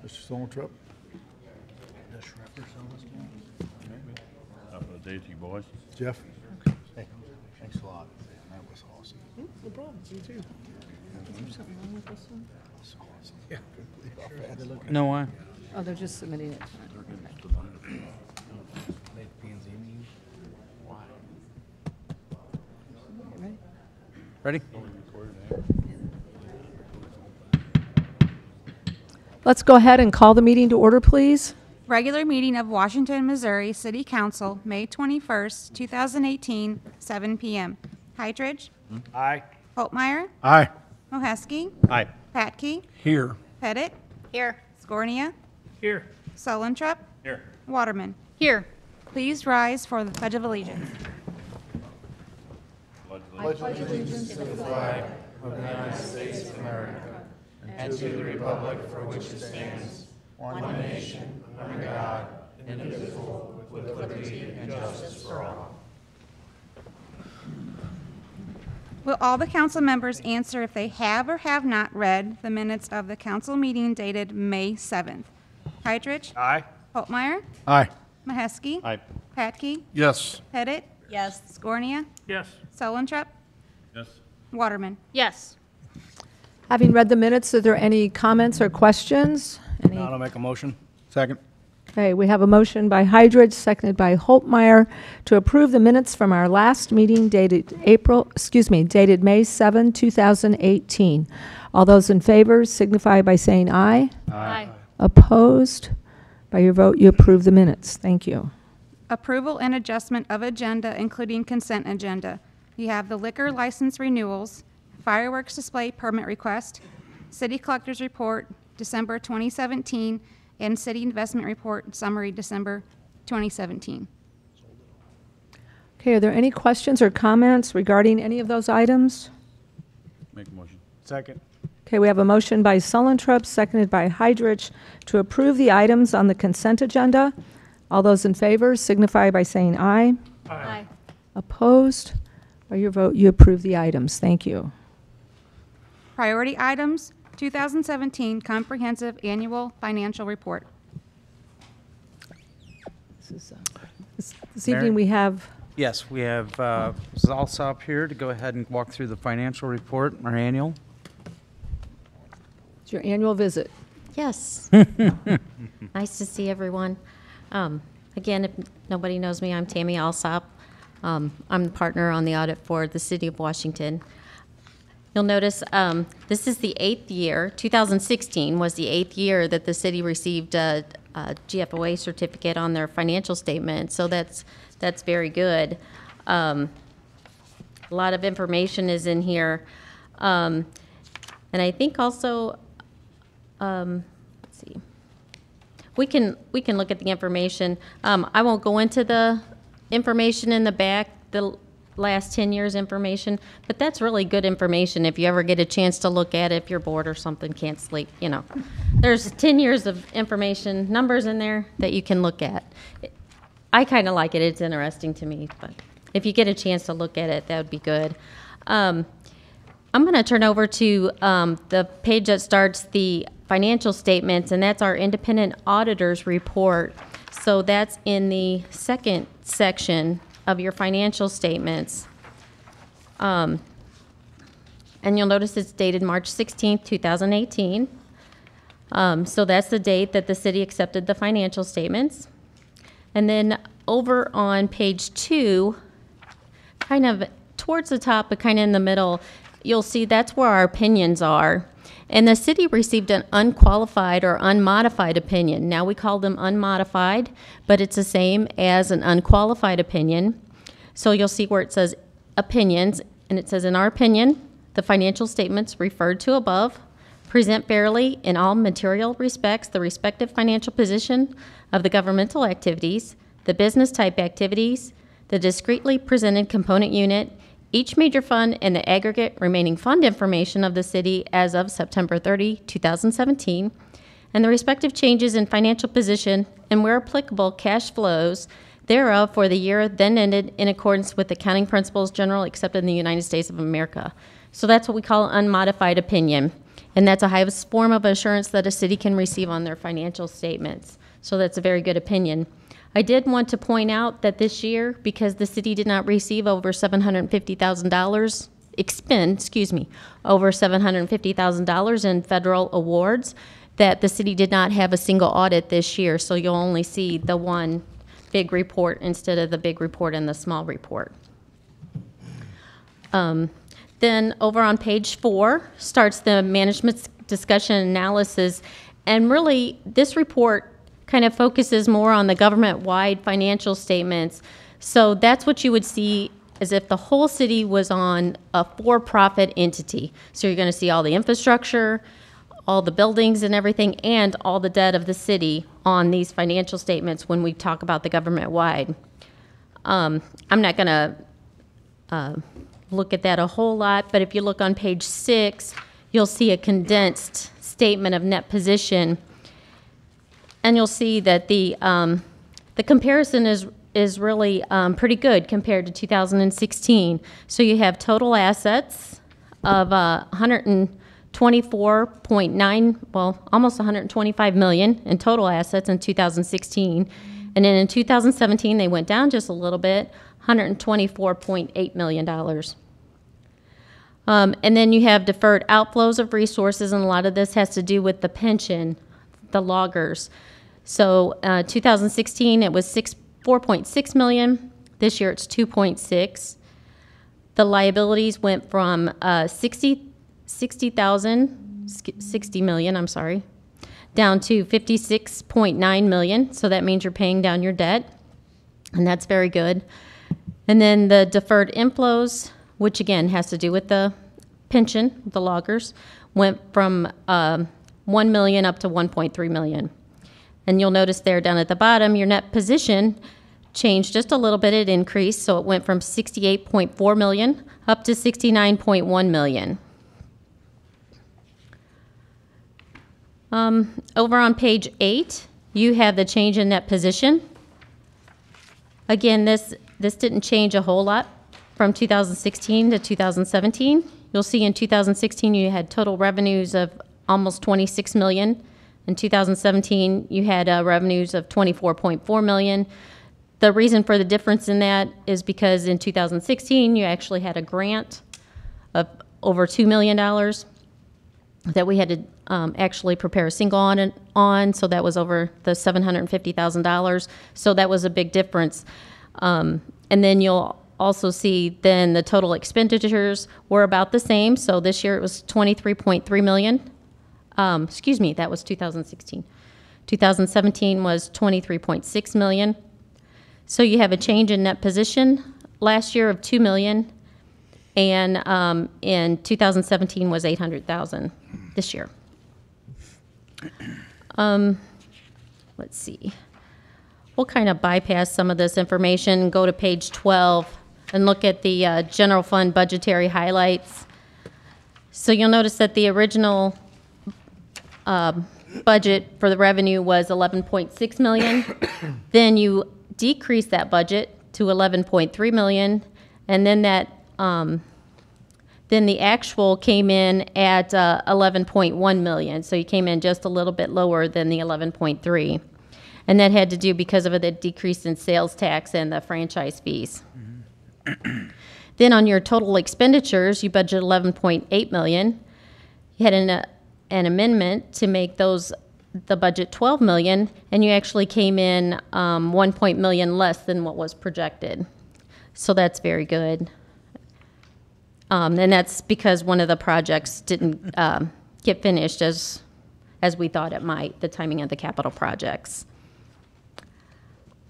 Mr. Stoltentrop? Top of the day to you, boys. Jeff? Hey, thanks a lot. Man, that was awesome. No problem. You too. That's awesome. Yeah. Sure. No, why? Oh, they're just submitting it. Ready? Let's go ahead and call the meeting to order, please. Regular meeting of Washington, Missouri City Council, May 21st, 2018, 7 p.m. Heidrich? Aye. Holtmeyer? Aye. Mohesky? Aye. Patke? Here. Pettit? Here. Scornia? Here. Solentrup? Here. Waterman? Here. Please rise for the Pledge of Allegiance. Will all the council members answer if they have or have not read the minutes of the council meeting dated May 7th? Heidrich? Aye. Holtmeyer? Aye. Mahesky? Aye. Patke? Yes. Pettit? Yes. Scornia? Yes. Solentrup? Yes. Waterman? Yes. Having read the minutes, are there any comments or questions? Any? I'll make a motion. Second. Okay, we have a motion by Heidrich, seconded by Holtmeyer, to approve the minutes from our last meeting dated May 7, 2018. All those in favor signify by saying aye. Aye. Opposed? By your vote, you approve the minutes. Thank you. Approval and adjustment of agenda, including consent agenda. You have the liquor license renewals, fireworks display permit request, city collector's report, December 2017, and city investment report summary, December 2017. Okay, are there any questions or comments regarding any of those items? Make a motion. Second. Okay, we have a motion by Solentrup, seconded by Heidrich, to approve the items on the consent agenda. All those in favor signify by saying aye. Aye. Opposed? By your vote, you approve the items. Thank you. Priority items, 2017 Comprehensive Annual Financial Report. This evening we have, Yes, we have Alsop here to go ahead and walk through the financial report, our annual. it's your annual visit. Yes. Nice to see everyone. Again, if nobody knows me, I'm Tammy Alsop. I'm the partner on the audit for the City of Washington. You'll notice this is the 8th year. 2016 was the 8th year that the city received a GFOA certificate on their financial statement, so that's very good. A lot of information is in here. And I think also, let's see, we can look at the information. I won't go into the information in the back, the last 10 years information, but that's really good information if you ever get a chance to look at it, if you're bored or something, can't sleep, you know. There's 10 years of information, numbers in there that you can look at. I kind of like it. It's interesting to me, but if you get a chance to look at it, that would be good. I'm going to turn over to the page that starts the financial statements, and that's our independent auditor's report. So that's in the second section of your financial statements. And you'll notice it's dated March 16th, 2018. So that's the date that the city accepted the financial statements. And then over on page 2, kind of towards the top, but kind of in the middle, you'll see that's where our opinions are. And the city received an unqualified or unmodified opinion. Now we call them unmodified, but it's the same as an unqualified opinion. So you'll see where it says opinions, and it says, in our opinion, the financial statements referred to above present fairly in all material respects the respective financial position of the governmental activities, the business type activities, the discretely presented component unit, each major fund, and the aggregate remaining fund information of the city as of September 30, 2017, and the respective changes in financial position and, where applicable, cash flows thereof for the year then ended in accordance with accounting principles generally accepted in the United States of America. So that's what we call an unmodified opinion. And that's a highest form of assurance that a city can receive on their financial statements. So that's a very good opinion. I did want to point out that this year, because the city did not receive over $750,000, over $750,000 in federal awards, that the city did not have a single audit this year. So you'll only see the one big report instead of the big report and the small report. Then over on page 4 starts the management discussion analysis. And really, this report kind of focuses more on the government-wide financial statements. So that's what you would see as if the whole city was on a for-profit entity. So you're going to see all the infrastructure, all the buildings and everything, and all the debt of the city on these financial statements when we talk about the government-wide. I'm not going to look at that a whole lot, but if you look on page 6, you'll see a condensed statement of net position, and you'll see that the comparison is really pretty good compared to 2016. So you have total assets of 124.9, well, almost 125 million in total assets in 2016, and then in 2017 they went down just a little bit, $124.8 million. And then you have deferred outflows of resources, and a lot of this has to do with the pension, the loggers. So 2016 it was 4.6 million. This year it's 2.6. The liabilities went from 60 million, I'm sorry, down to 56.9 million. So that means you're paying down your debt, and that's very good. And then the deferred inflows, which again has to do with the pension, the loggers, went from 1 million up to 1.3 million. And you'll notice there down at the bottom, your net position changed just a little bit. It increased, so it went from 68.4 million up to 69.1 million. Over on page 8, you have the change in net position. Again, this didn't change a whole lot from 2016 to 2017. You'll see in 2016 you had total revenues of almost 26 million. In 2017 you had revenues of 24.4 million. The reason for the difference in that is because in 2016 you actually had a grant of over $2 million that we had to actually prepare a single audit on, so that was over the $750,000. So that was a big difference. And then you'll also see then the total expenditures were about the same. So this year it was 23.3 million. Excuse me, that was 2016. 2017 was 23.6 million. So you have a change in net position last year of 2 million, and in 2017 was 800,000 this year. Let's see. We'll kind of bypass some of this information, go to page 12, and look at the general fund budgetary highlights. So you'll notice that the original budget for the revenue was 11.6 million. Then you decrease that budget to 11.3 million, and then that then the actual came in at 11.1 million. So you came in just a little bit lower than the 11.3, and that had to do because of the decrease in sales tax and the franchise fees. Then on your total expenditures, you budget 11.8 million. You had an amendment to make those the budget 12 million, and you actually came in 1 million less than what was projected. So that's very good. And that's because one of the projects didn't get finished as we thought it might, the timing of the capital projects.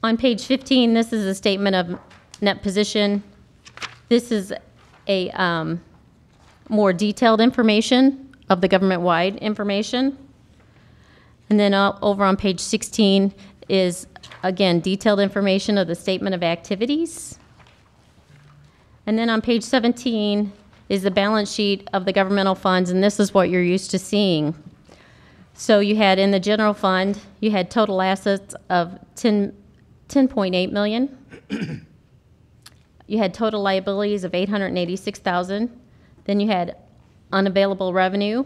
On page 15, this is a statement of net position. This is a more detailed information of the government-wide information. And then over on page 16 is, again, detailed information of the statement of activities. And then on page 17 is the balance sheet of the governmental funds, and this is what you're used to seeing. So you had in the general fund, you had total assets of 10.8 million. You had total liabilities of 886,000. Then you had unavailable revenue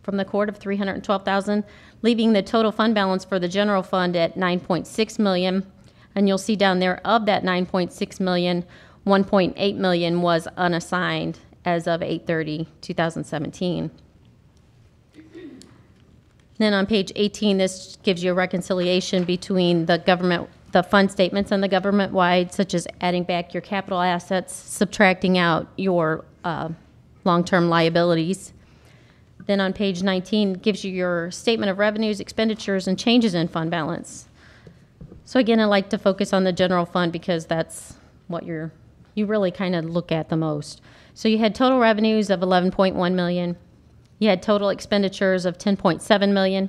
from the court of $312,000, leaving the total fund balance for the general fund at $9.6 million. And you'll see down there, of that $9.6 million, $1.8 million was unassigned as of 8/30/2017. Then on page 18, this gives you a reconciliation between the fund statements and the government-wide, such as adding back your capital assets, subtracting out your long-term liabilities. Then on page 19, gives you your statement of revenues, expenditures, and changes in fund balance. So again, I like to focus on the general fund because that's what you really kind of look at the most. So you had total revenues of $11.1 million. You had total expenditures of $10.7 million.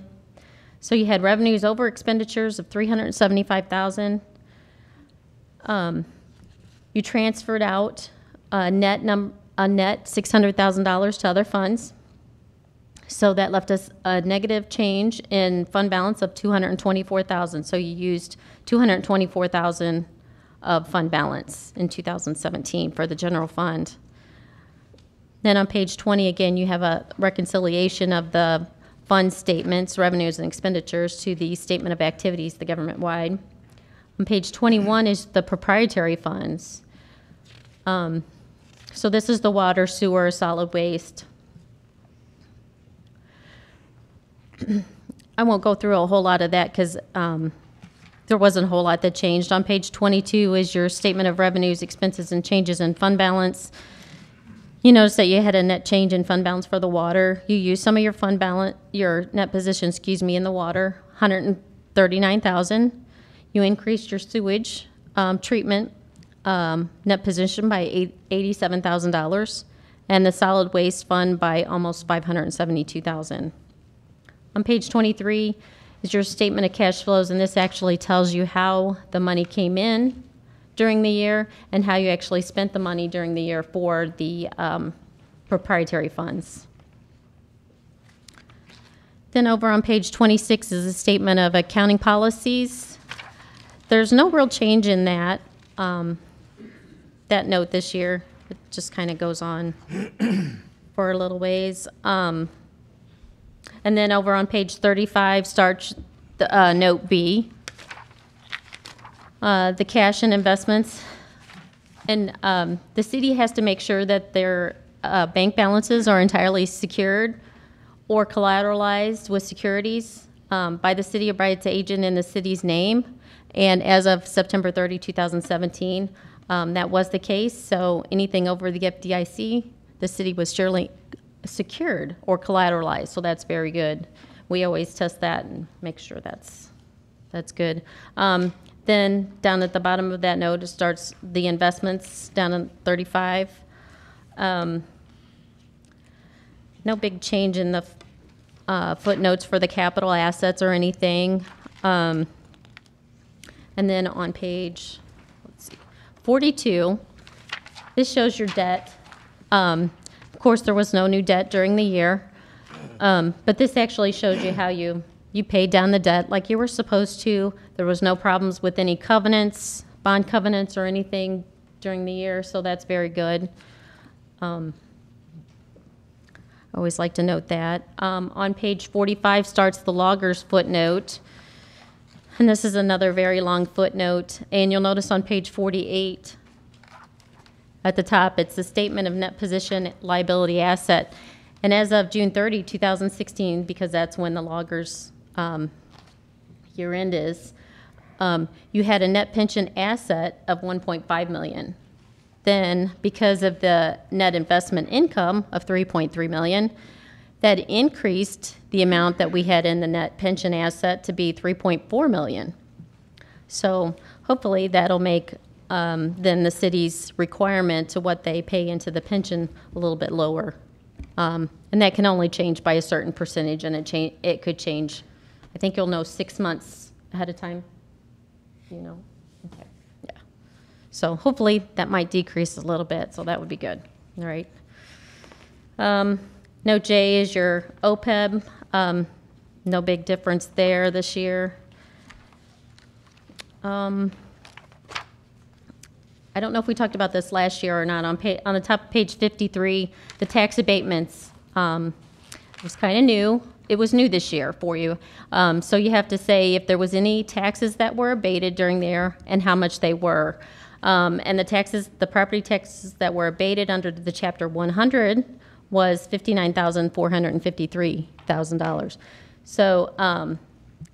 So you had revenues over expenditures of $375,000. You transferred out a net $600,000 to other funds. So that left us a negative change in fund balance of $224,000. So you used $224,000 of fund balance in 2017 for the general fund. Then on page 20, again, you have a reconciliation of the fund statements, revenues, and expenditures to the statement of activities, the government-wide. On page 21 is the proprietary funds. So this is the water, sewer, solid waste. I won't go through a whole lot of that because there wasn't a whole lot that changed. On page 22 is your statement of revenues, expenses, and changes in fund balance. You notice that you had a net change in fund balance for the water. You used some of your fund balance, your net position, in the water, $139,000. You increased your sewage treatment net position by $87,000, and the solid waste fund by almost $572,000. On page 23 is your statement of cash flows, and this actually tells you how the money came in during the year and how you actually spent the money during the year for the proprietary funds. Then over on page 26 is a statement of accounting policies. There's no real change in that note this year. It just kind of goes on for a little ways. And then over on page 35 starts the, note B. The cash and investments. And the city has to make sure that their bank balances are entirely secured or collateralized with securities by the city or by its agent in the city's name. And as of September 30, 2017, that was the case. So anything over the FDIC, the city was surely secured or collateralized. So that's very good. We always test that and make sure that's good. Then down at the bottom of that note, it starts the investments down in 35. No big change in the footnotes for the capital assets or anything. And then on page 42, this shows your debt. Of course, there was no new debt during the year, but this actually shows you how you paid down the debt like you were supposed to. There was no problems with any covenants, bond covenants or anything during the year, so that's very good. I always like to note that. On page 45 starts the logger's footnote, and this is another very long footnote. And you'll notice on page 48 at the top, it's the statement of net position liability asset. And as of June 30, 2016, because that's when the logger's year end is, you had a net pension asset of $1.5 million. Then, because of the net investment income of $3.3 million, that increased the amount that we had in the net pension asset to be $3.4 million. So hopefully that'll make then the city's requirement to what they pay into the pension a little bit lower. And that can only change by a certain percentage, and it could change. I think you'll know 6 months ahead of time. You know? Okay. Yeah. So hopefully that might decrease a little bit, so that would be good. All right. Note J is your OPEB. No big difference there this year. I don't know if we talked about this last year or not. On the top of page 53, the tax abatements. was kind of new. It was new this year for you. So you have to say if there was any taxes that were abated during there and how much they were. And the property taxes that were abated under the Chapter 100 was $59,453,000. So,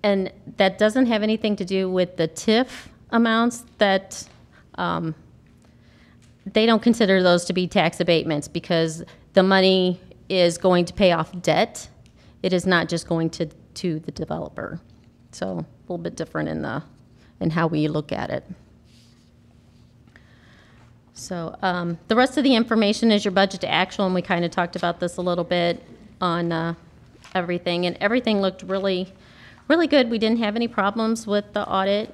and that doesn't have anything to do with the TIF amounts that, they don't consider those to be tax abatements because the money is going to pay off debt. It is not just going to the developer. So a little bit different in how we look at it. So the rest of the information is your budget to actual, and we kind of talked about this a little bit on everything, and everything looked really, really good. We didn't have any problems with the audit.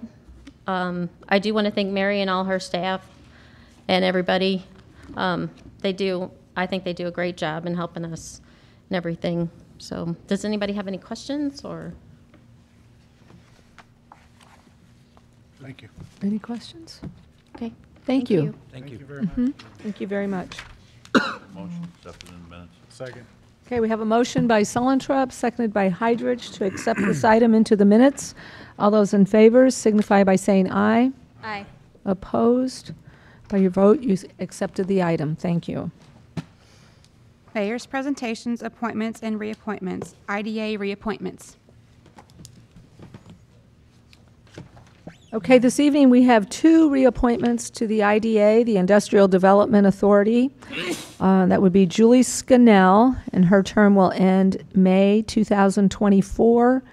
I do want to thank Mary and all her staff and everybody. I think they do a great job in helping us and everything. So does anybody have any questions or? Thank you. Any questions? Okay. Thank you. Thank you. Thank you very much. Motion accepted in the minutes. Second. Okay, we have a motion by Sullentrup, seconded by Hydrich, to accept this item into the minutes. All those in favor signify by saying aye. Aye. Opposed? By your vote, you accepted the item. Thank you. Mayor's presentations, appointments, and reappointments. IDA reappointments. Okay, this evening we have two reappointments to the IDA, the Industrial Development Authority. That would be Julie Scannell, and her term will end May 2024,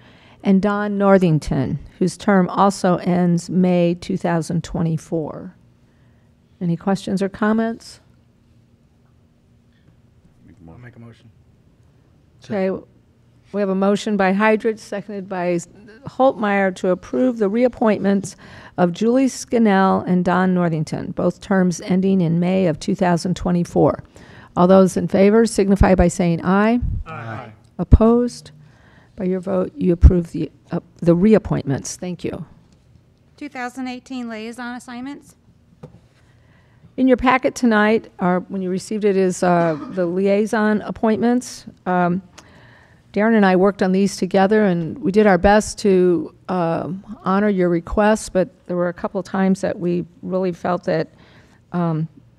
and Don Northington, whose term also ends May 2024. Any questions or comments? Make a I'll motion. make a motion. Okay, we have a motion by Hydrich, seconded by Holtmeyer, to approve the reappointments of Julie Scannell and Don Northington, both terms ending in May of 2024. All those in favor signify by saying aye. Aye. Opposed? By your vote, you approve the reappointments. Thank you. 2018 liaison assignments. In your packet tonight, or when you received it, is the liaison appointments. Darren and I worked on these together, and we did our best to honor your requests, but there were a couple of times that we really felt that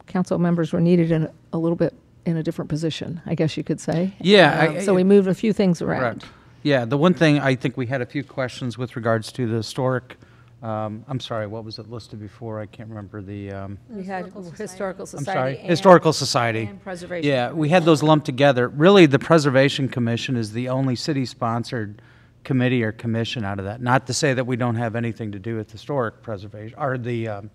council members were needed in a little bit in a different position, I guess you could say. Yeah. So we moved a few things around. Correct. Yeah, the one thing, I think we had a few questions with regards to the historic, I'm sorry, what was it listed before? I can't remember the, We had Historical I'm Society. sorry, and- Historical Society. And Preservation. Yeah, we had those lumped together. Really, the Preservation Commission is the only city-sponsored committee or commission out of that. Not to say that we don't have anything to do with historic preservation, or the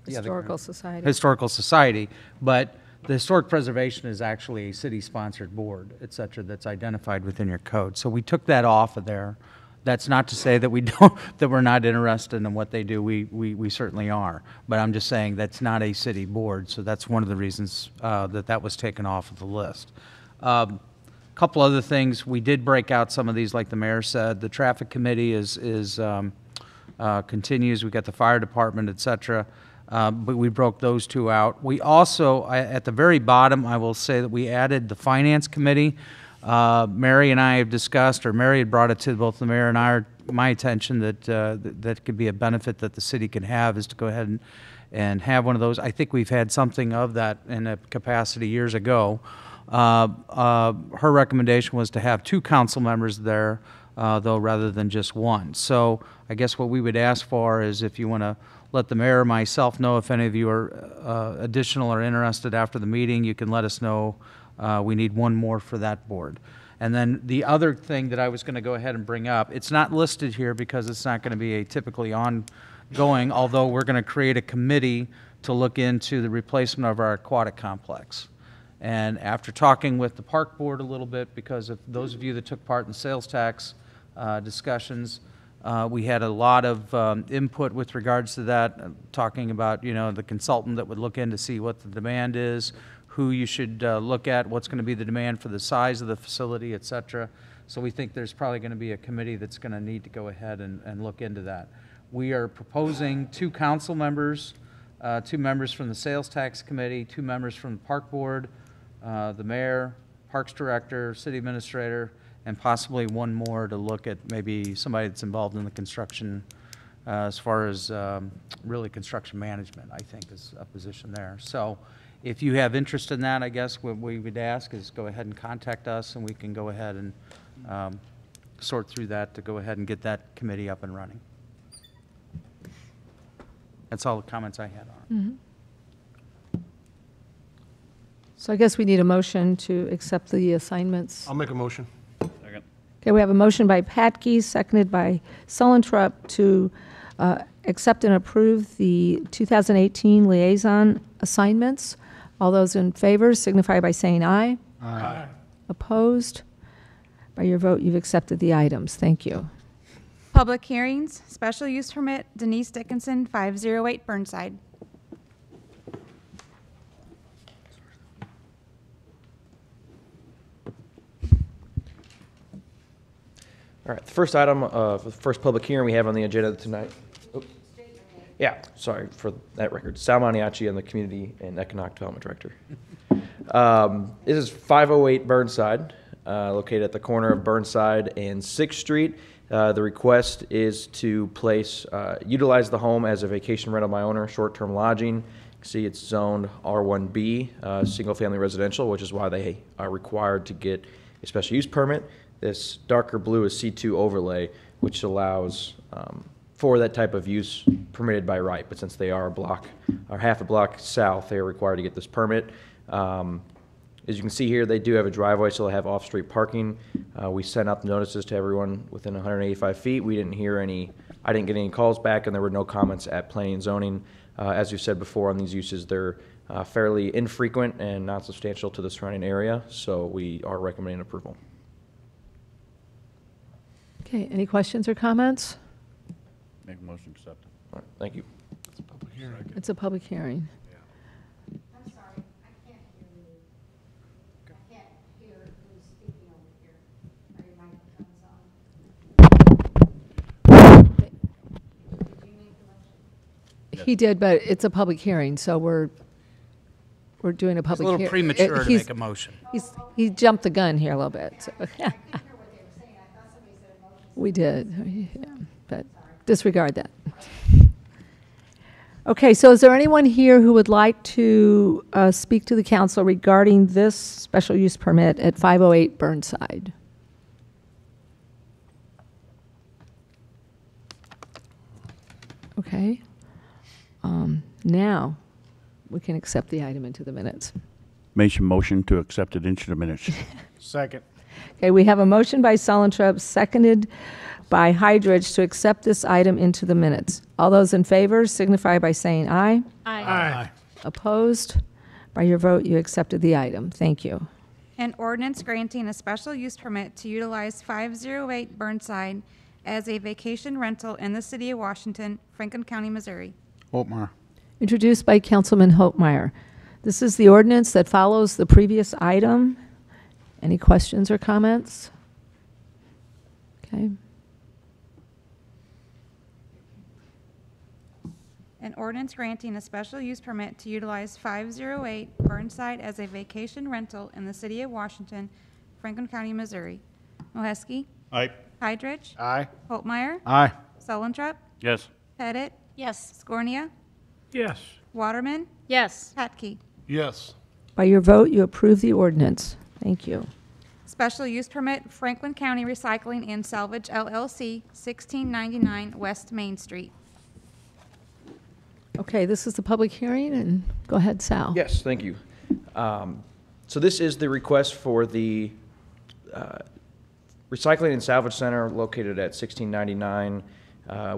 Historical Society. Historical Society, but the Historic Preservation is actually a city-sponsored board, et cetera, that's identified within your code. So we took that off of there. That's not to say that we don't, that we're not interested in what they do. We certainly are. But I'm just saying that's not a city board, so that's one of the reasons that was taken off of the list. Couple other things, we did break out some of these, like the mayor said. The traffic committee continues. We got the fire department, et cetera. But we broke those two out. We also, at the very bottom, I will say that we added the finance committee. Mary and I have discussed, or Mary had brought it to both the mayor and my attention, that that could be a benefit that the city can have, is to go ahead and have one of those. I think we've had something of that in a capacity years ago. Her recommendation was to have 2 council members there, though, rather than just 1. So I guess what we would ask for is, if you want to let the mayor or myself know, if any of you are additional or interested after the meeting, you can let us know. We need 1 more for that board. And then the other thing that I was going to go ahead and bring up, it's not listed here because it's not going to be a typically ongoing, although we're going to create a committee to look into the replacement of our aquatic complex. And after talking with the park board a little bit, because of those of you that took part in sales tax discussions, we had a lot of input with regards to that, talking about, you know, the consultant that would look in to see what the demand is, who you should look at, what's going to be the demand for the size of the facility, et cetera. So we think there's probably going to be a committee that's going to need to go ahead and look into that. We are proposing 2 council members, 2 members from the sales tax committee, 2 members from the park board, the mayor, Parks Director, City Administrator, and possibly one more to look at maybe somebody that's involved in the construction, as far as really construction management, I think, is a position there. So if you have interest in that, I guess what we would ask is go ahead and contact us, and we can go ahead and sort through that to go ahead and get that committee up and running. That's all the comments I had on it. So I guess we need a motion to accept the assignments. I'll make a motion. Second. Okay, we have a motion by Patke, seconded by Sullentrup to accept and approve the 2018 liaison assignments. All those in favor signify by saying aye. Aye. Opposed? By your vote, you've accepted the items. Thank you. Public hearings, special use permit, Denise Dickinson, 508 Burnside. All right, the first item, the first public hearing we have on the agenda tonight. Oops. Yeah, sorry for that record. Sal Maniaci, I'm the Community and Economic Development Director. This is 508 Burnside, located at the corner of Burnside and 6th Street. The request is to utilize the home as a vacation rental by owner, short-term lodging. You can see it's zoned R1B, single-family residential, which is why they are required to get a special use permit. This darker blue is C2 overlay, which allows for that type of use permitted by right. But since they are half a block south, they are required to get this permit. As you can see here, they do have a driveway, so they have off-street parking. We sent out the notices to everyone within 185 feet. I didn't get any calls back, and there were no comments at planning and zoning. As you said before on these uses, they're fairly infrequent and not substantial to the surrounding area, so we are recommending approval. Okay, any questions or comments? Make a motion to accept it. All right, thank you. It's a public hearing. It's a public hearing. I'm sorry, I can't hear you. I can't hear who's speaking over here. Are your microphones on? Did you make the motion? He did, but it's a public hearing, so we're doing a It's a public little hearing. premature to make a motion. He jumped the gun here a little bit. So. I couldn't hear what they were saying. I thought somebody said a motion. We did, yeah, but disregard that. Okay, so is there anyone here who would like to speak to the council regarding this special use permit at 508 Burnside? Okay. Now, we can accept the item into the minutes. Make a motion to accept it into the minutes. Second. Okay, we have a motion by Sullentrup, seconded by Hydridge to accept this item into the minutes. All those in favor signify by saying aye. Aye. Opposed? By your vote, you accepted the item. Thank you. An ordinance granting a special use permit to utilize 508 Burnside as a vacation rental in the city of Washington, Franklin County, Missouri. Holtmeyer. Introduced by Councilman Holtmeyer. This is the ordinance that follows the previous item. Any questions or comments? Okay. An ordinance granting a special use permit to utilize 508 Burnside as a vacation rental in the city of Washington, Franklin County, Missouri. Moheski, Aye. Hydrich, Aye. Holtmeyer, Aye. Sullentrup, Yes. Pettit, Yes. Scornia, Yes. Waterman, Yes. Patke. Yes. By your vote, you approve the ordinance. Thank you. Special use permit, Franklin County Recycling and Salvage LLC, 1699 West Main Street. Okay, this is the public hearing, and go ahead, Sal. Yes, thank you. So this is the request for the Recycling and Salvage Center located at 1699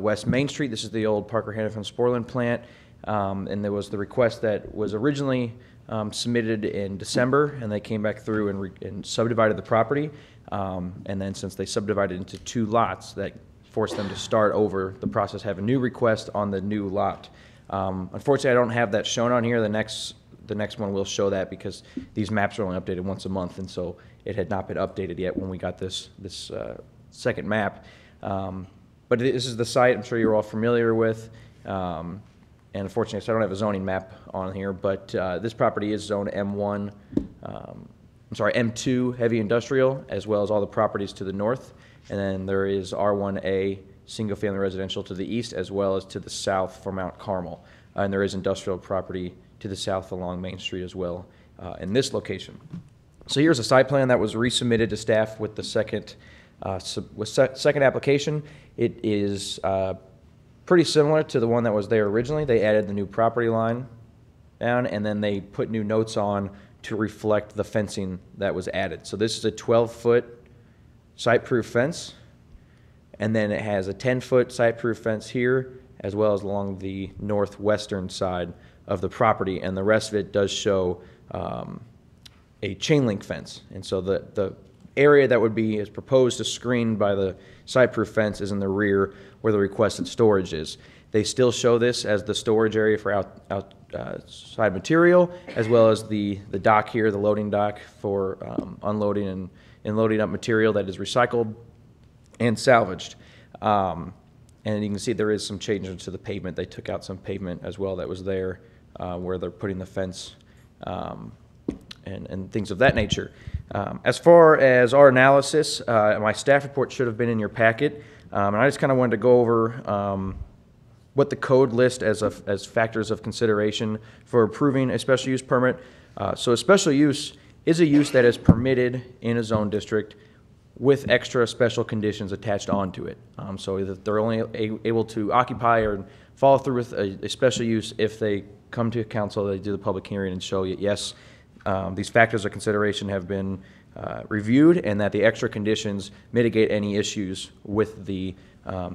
West Main Street. This is the old Parker Hannifin Sporland plant. And there was the request that was originally submitted in December, and they came back through and subdivided the property. And then since they subdivided into 2 lots, that forced them to start over the process, have a new request on the new lot. Unfortunately, I don't have that shown on here. The next one will show that because these maps are only updated once a month, and so it had not been updated yet when we got this second map. But this is the site I'm sure you're all familiar with. And unfortunately, so I don't have a zoning map on here, but this property is zone M1. I'm M2 heavy industrial, as well as all the properties to the north. And then there is R1A single-family residential to the east, as well as to the south for Mount Carmel. And there is industrial property to the south along Main Street as well in this location. So here's a site plan that was resubmitted to staff with the second application. It is pretty similar to the one that was there originally. They added the new property line down, and then they put new notes on to reflect the fencing that was added. So this is a 12-foot site-proof fence, and then it has a 10-foot site-proof fence here, as well as along the northwestern side of the property, and the rest of it does show a chain link fence. And so the area that would be is proposed to screen by the site-proof fence is in the rear where the requested storage is. They still show this as the storage area for outside material, as well as the dock here, the loading dock for unloading and loading up material that is recycled and salvaged. And you can see there is some changes to the pavement. They took out some pavement as well that was there where they're putting the fence and things of that nature. As far as our analysis, my staff report should have been in your packet, and I just kind of wanted to go over what the code lists as factors of consideration for approving a special use permit. So a special use is a use that is permitted in a zone district with extra special conditions attached onto it. So that they're only able to occupy or follow through with a special use if they come to council, they do the public hearing and show you, yes, these factors of consideration have been reviewed and that the extra conditions mitigate any issues with the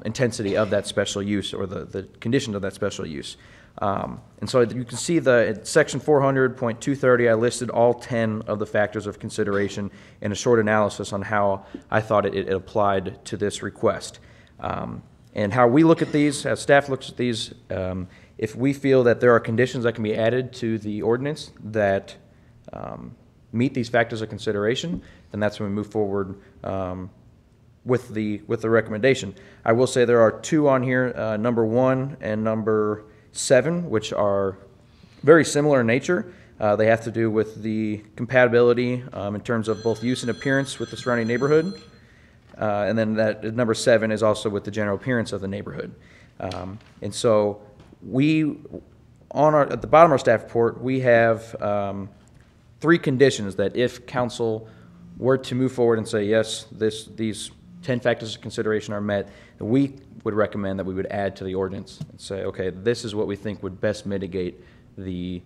intensity of that special use or the conditions of that special use. And so you can see in section 400.230, I listed all 10 of the factors of consideration in a short analysis on how I thought it applied to this request. And how we look at these, as staff looks at these, if we feel that there are conditions that can be added to the ordinance that meet these factors of consideration, then that's when we move forward with the recommendation. I will say there are two on here, number 1 and number 7, which are very similar in nature. They have to do with the compatibility in terms of both use and appearance with the surrounding neighborhood. And then that number 7 is also with the general appearance of the neighborhood. And so at the bottom of our staff report, we have 3 conditions that if council were to move forward and say, yes, these 10 factors of consideration are met, then we would recommend that we would add to the ordinance and say, okay, this is what we think would best mitigate the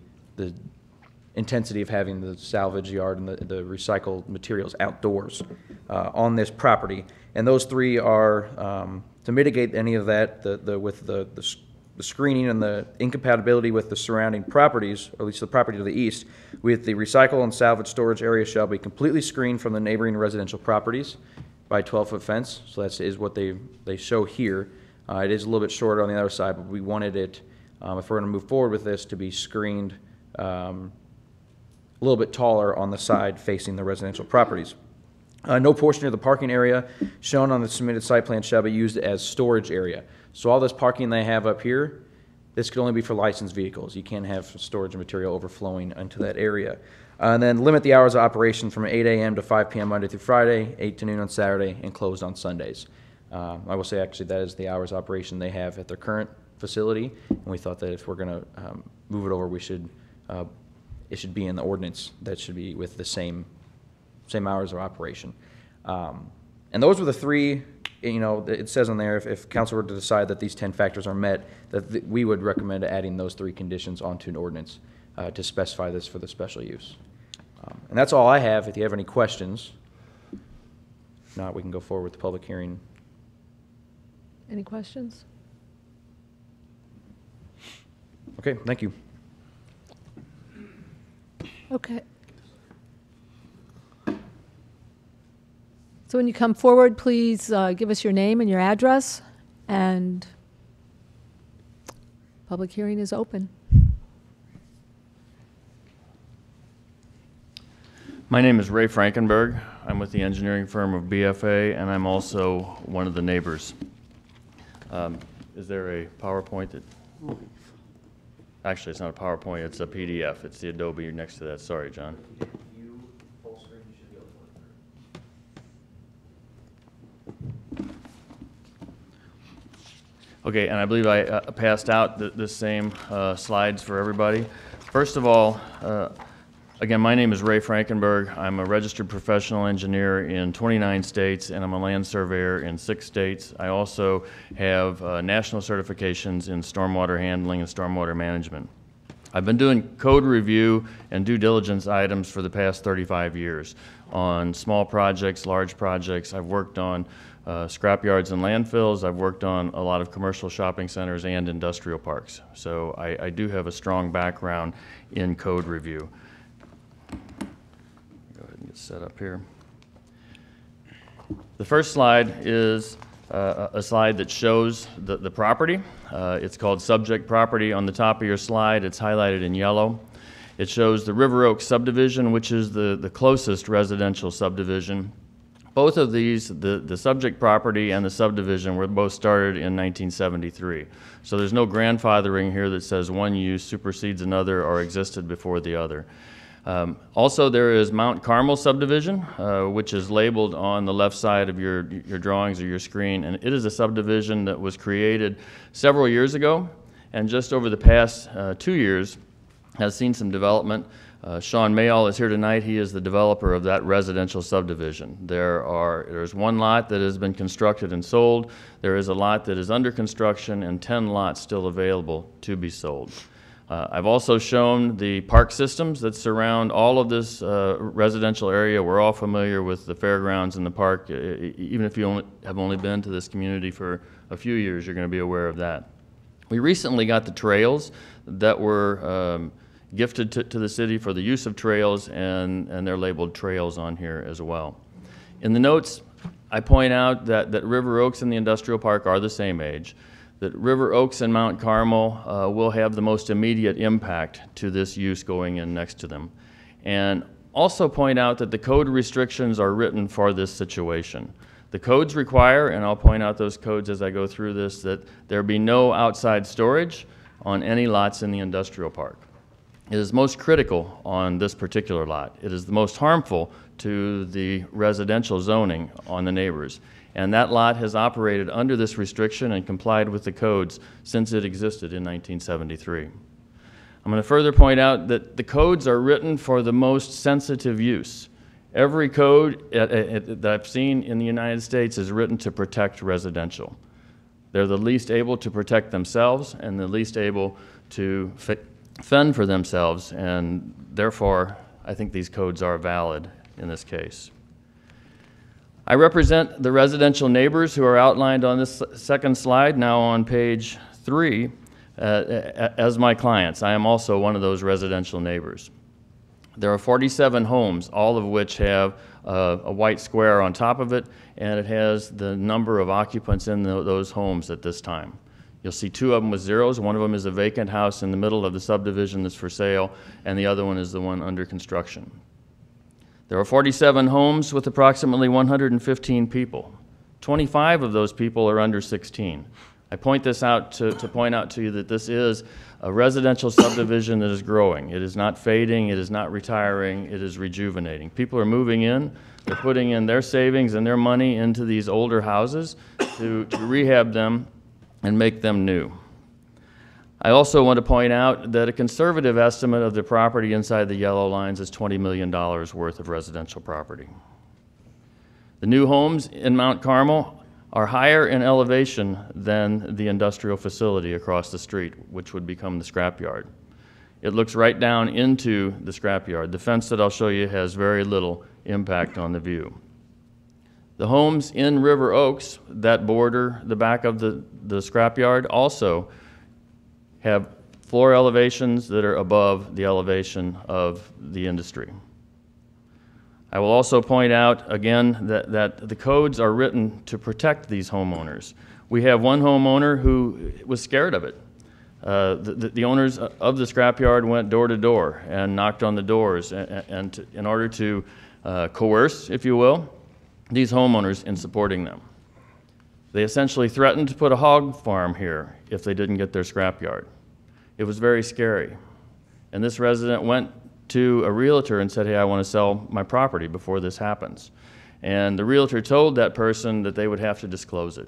intensity of having the salvage yard and the recycled materials outdoors on this property. And those 3 are to mitigate any of that, with the screening and the incompatibility with the surrounding properties, or at least the property to the east, with the recycle and salvage storage area shall be completely screened from the neighboring residential properties by a 12-foot fence. So that is what they show here. It is a little bit shorter on the other side, but we wanted it, if we're going to move forward with this, to be screened a little bit taller on the side facing the residential properties. No portion of the parking area shown on the submitted site plan shall be used as storage area. So all this parking they have up here, this could only be for licensed vehicles. You can't have storage and material overflowing into that area. And then limit the hours of operation from 8 a.m. to 5 p.m. Monday through Friday, 8 to noon on Saturday, and closed on Sundays. I will say actually that is the hours of operation they have at their current facility, and we thought that if we're going to move it over, it should be in the ordinance. That should be with the same hours of operation. And those were the 3, it says on there, if council were to decide that these 10 factors are met, that we would recommend adding those 3 conditions onto an ordinance to specify this for the special use. And that's all I have. If you have any questions, if not, we can go forward with the public hearing. Any questions? Okay, thank you. Okay. So when you come forward, please give us your name and your address, and public hearing is open. My name is Ray Frankenberg. I'm with the engineering firm of BFA, and I'm also one of the neighbors. Is there a PowerPoint that... Actually, it's not a PowerPoint, it's a PDF. It's the Adobe next to that. Sorry, John. You full screen Okay, and I believe I passed out the same slides for everybody. First of all, again, my name is Ray Frankenberg. I'm a registered professional engineer in 29 states, and I'm a land surveyor in 6 states. I also have national certifications in stormwater handling and stormwater management. I've been doing code review and due diligence items for the past 35 years on small projects, large projects. I've worked on scrapyards and landfills. I've worked on a lot of commercial shopping centers and industrial parks. So I do have a strong background in code review. Go ahead and get set up here. The first slide is a slide that shows the property. It's called subject property on the top of your slide. It's highlighted in yellow. It shows the River Oaks subdivision, which is the closest residential subdivision. Both of these, the subject property and the subdivision, were both started in 1973. So there's no grandfathering here that says one use supersedes another or existed before the other. Also, there is Mount Carmel subdivision, which is labeled on the left side of your drawings or your screen, and it is a subdivision that was created several years ago, and just over the past 2 years has seen some development. Sean Mayall is here tonight. He is the developer of that residential subdivision. There's one lot that has been constructed and sold. There is a lot that is under construction and 10 lots still available to be sold. I've also shown the park systems that surround all of this residential area. We're all familiar with the fairgrounds and the park. Even if you have only been to this community for a few years, you're going to be aware of that. We recently got the trails that were gifted to the city for the use of trails, and they're labeled trails on here as well. In the notes, I point out that River Oaks and the industrial park are the same age, that River Oaks and Mount Carmel will have the most immediate impact to this use going in next to them. And also point out that the code restrictions are written for this situation. The codes require, and I'll point out those codes as I go through this, that there be no outside storage on any lots in the industrial park. It is most critical on this particular lot. It is the most harmful to the residential zoning on the neighbors. And that lot has operated under this restriction and complied with the codes since it existed in 1973. I'm going to further point out that the codes are written for the most sensitive use. Every code that I've seen in the United States is written to protect residential. They're the least able to protect themselves and the least able to fend for themselves, and therefore I think these codes are valid in this case. I represent the residential neighbors who are outlined on this second slide, now on page 3, as my clients. I am also one of those residential neighbors. There are 47 homes, all of which have a white square on top of it, and it has the number of occupants in those homes at this time. You'll see 2 of them with zeros. One of them is a vacant house in the middle of the subdivision that's for sale, and the other one is the one under construction. There are 47 homes with approximately 115 people. 25 of those people are under 16. I point this out to point out to you that this is a residential subdivision that is growing. It is not fading, it is not retiring, it is rejuvenating. People are moving in, they're putting in their savings and their money into these older houses to rehab them and make them new. I also want to point out that a conservative estimate of the property inside the yellow lines is $20 million worth of residential property. The new homes in Mount Carmel are higher in elevation than the industrial facility across the street, which would become the scrapyard. It looks right down into the scrapyard. The fence that I'll show you has very little impact on the view. The homes in River Oaks that border the back of the scrapyard also have floor elevations that are above the elevation of the industry. I will also point out again that the codes are written to protect these homeowners. We have one homeowner who was scared of it. The owners of the scrapyard went door to door and knocked on the doors in order to coerce, if you will, these homeowners in supporting them. They essentially threatened to put a hog farm here if they didn't get their scrapyard. It was very scary. And this resident went to a realtor and said, hey, I want to sell my property before this happens. And the realtor told that person that they would have to disclose it.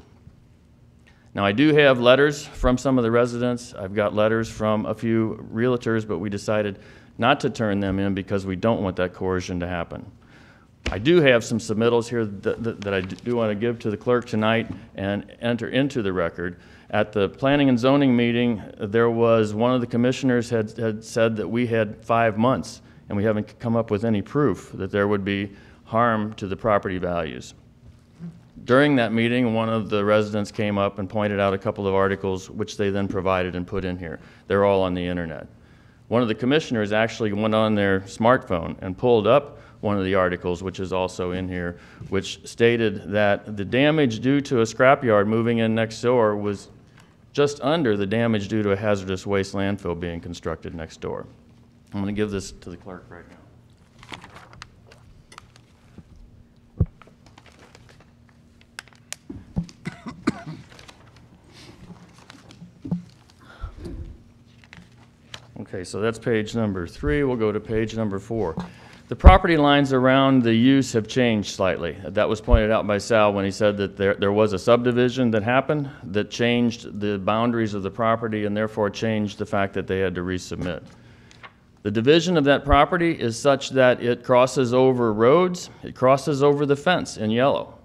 Now, I do have letters from some of the residents. I've got letters from a few realtors, but we decided not to turn them in because we don't want that coercion to happen. I do have some submittals here that I do want to give to the clerk tonight and enter into the record. At the Planning and Zoning meeting, there was one of the commissioners had said that we had 5 months, and we haven't come up with any proof that there would be harm to the property values. During that meeting, one of the residents came up and pointed out a couple of articles, which they then provided and put in here. They're all on the internet. One of the commissioners actually went on their smartphone and pulled up one of the articles, which is also in here, which stated that the damage due to a scrapyard moving in next door was just under the damage due to a hazardous waste landfill being constructed next door. I'm going to give this to the clerk right now. Okay, so that's page number 3. We'll go to page number 4. The property lines around the use have changed slightly. That was pointed out by Sal when he said that there was a subdivision that happened that changed the boundaries of the property and therefore changed the fact that they had to resubmit. The division of that property is such that it crosses over roads, it crosses over the fence in yellow.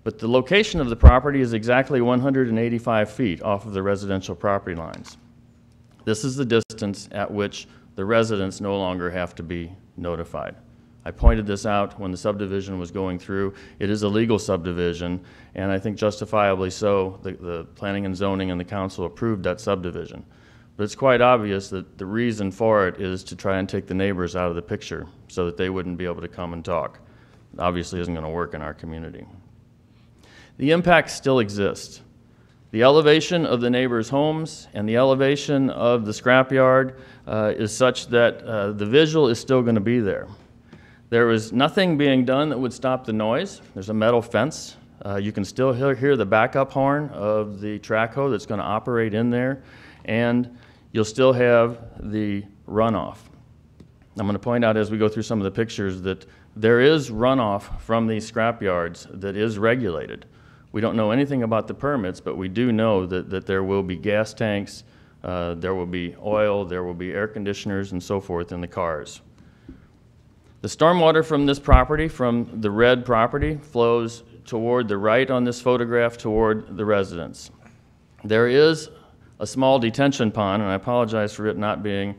But the location of the property is exactly 185 feet off of the residential property lines. This is the distance at which the residents no longer have to be notified. I pointed this out when the subdivision was going through. It is a legal subdivision, and I think justifiably so. The Planning and Zoning and the council approved that subdivision. But it's quite obvious that the reason for it is to try and take the neighbors out of the picture so that they wouldn't be able to come and talk. It obviously isn't going to work in our community. The impact still exists. The elevation of the neighbors' homes and the elevation of the scrapyard is such that the visual is still going to be there. There is nothing being done that would stop the noise. There's a metal fence. You can still hear the backup horn of the track hoe that's going to operate in there, and you'll still have the runoff. I'm going to point out as we go through some of the pictures that there is runoff from these scrapyards that is regulated. We don't know anything about the permits, but we do know that there will be gas tanks, there will be oil, there will be air conditioners and so forth in the cars. The stormwater from this property, from the red property, flows toward the right on this photograph toward the residence. There is a small detention pond, and I apologize for it not being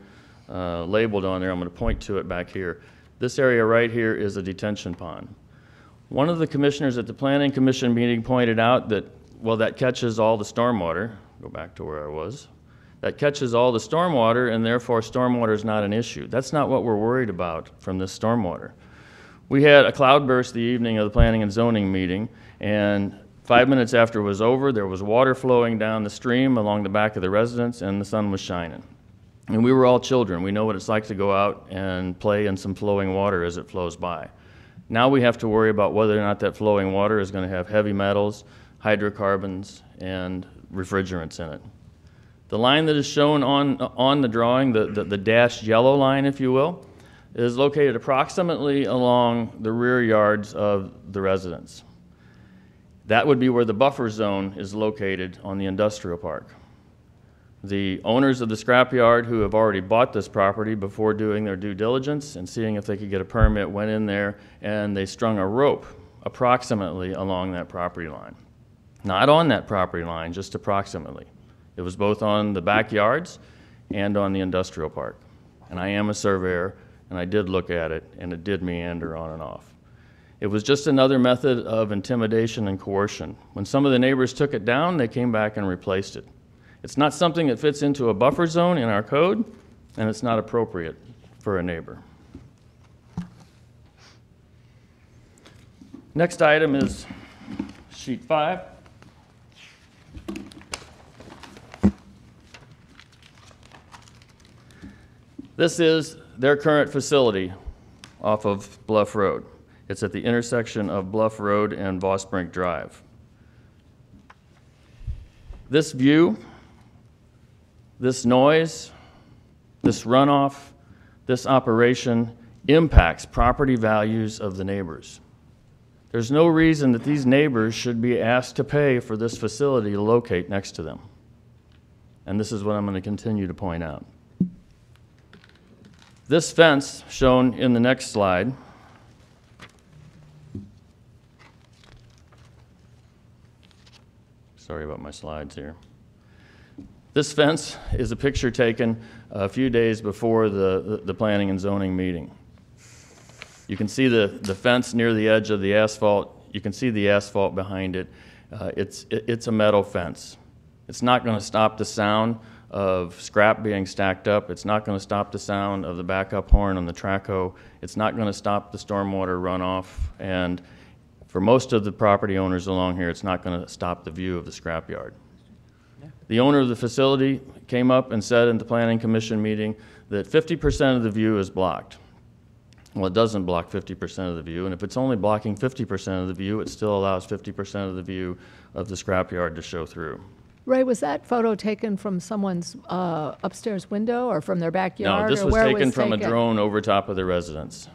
labeled on there. I'm going to point to it back here. This area right here is a detention pond. One of the commissioners at the Planning Commission meeting pointed out that, well, that catches all the stormwater. Go back to where I was. That catches all the stormwater, and therefore stormwater is not an issue. That's not what we're worried about from this stormwater. We had a cloudburst the evening of the Planning and Zoning meeting, and 5 minutes after it was over, there was water flowing down the stream along the back of the residence, and the sun was shining. And we were all children. We know what it's like to go out and play in some flowing water as it flows by. Now we have to worry about whether or not that flowing water is going to have heavy metals, hydrocarbons, and refrigerants in it. The line that is shown on the drawing, the dashed yellow line, if you will, is located approximately along the rear yards of the residence. That would be where the buffer zone is located on the industrial park. The owners of the scrapyard who have already bought this property before doing their due diligence and seeing if they could get a permit went in there and they strung a rope approximately along that property line. Not on that property line, just approximately. It was both on the backyards and on the industrial park. And I am a surveyor, and I did look at it, and it did meander on and off. It was just another method of intimidation and coercion. When some of the neighbors took it down, they came back and replaced it. It's not something that fits into a buffer zone in our code, and it's not appropriate for a neighbor. Next item is sheet 5. This is their current facility off of Bluff Road. It's at the intersection of Bluff Road and Vosbrink Drive. This view, this noise, this runoff, this operation impacts property values of the neighbors. There's no reason that these neighbors should be asked to pay for this facility to locate next to them. And this is what I'm going to continue to point out. This fence, shown in the next slide, sorry about my slides here. This fence is a picture taken a few days before the planning and zoning meeting. You can see the fence near the edge of the asphalt. You can see the asphalt behind it. It's a metal fence. It's not going to stop the sound of scrap being stacked up. It's not going to stop the sound of the backup horn on the track hoe. It's not going to stop the stormwater runoff. And for most of the property owners along here, it's not going to stop the view of the scrapyard. The owner of the facility came up and said in the Planning Commission meeting that 50% of the view is blocked. Well, it doesn't block 50% of the view, and if it's only blocking 50% of the view, it still allows 50% of the view of the scrapyard to show through. Ray, was that photo taken from someone's upstairs window or from their backyard? No, this or was where taken from a taken? drone over top of the residence.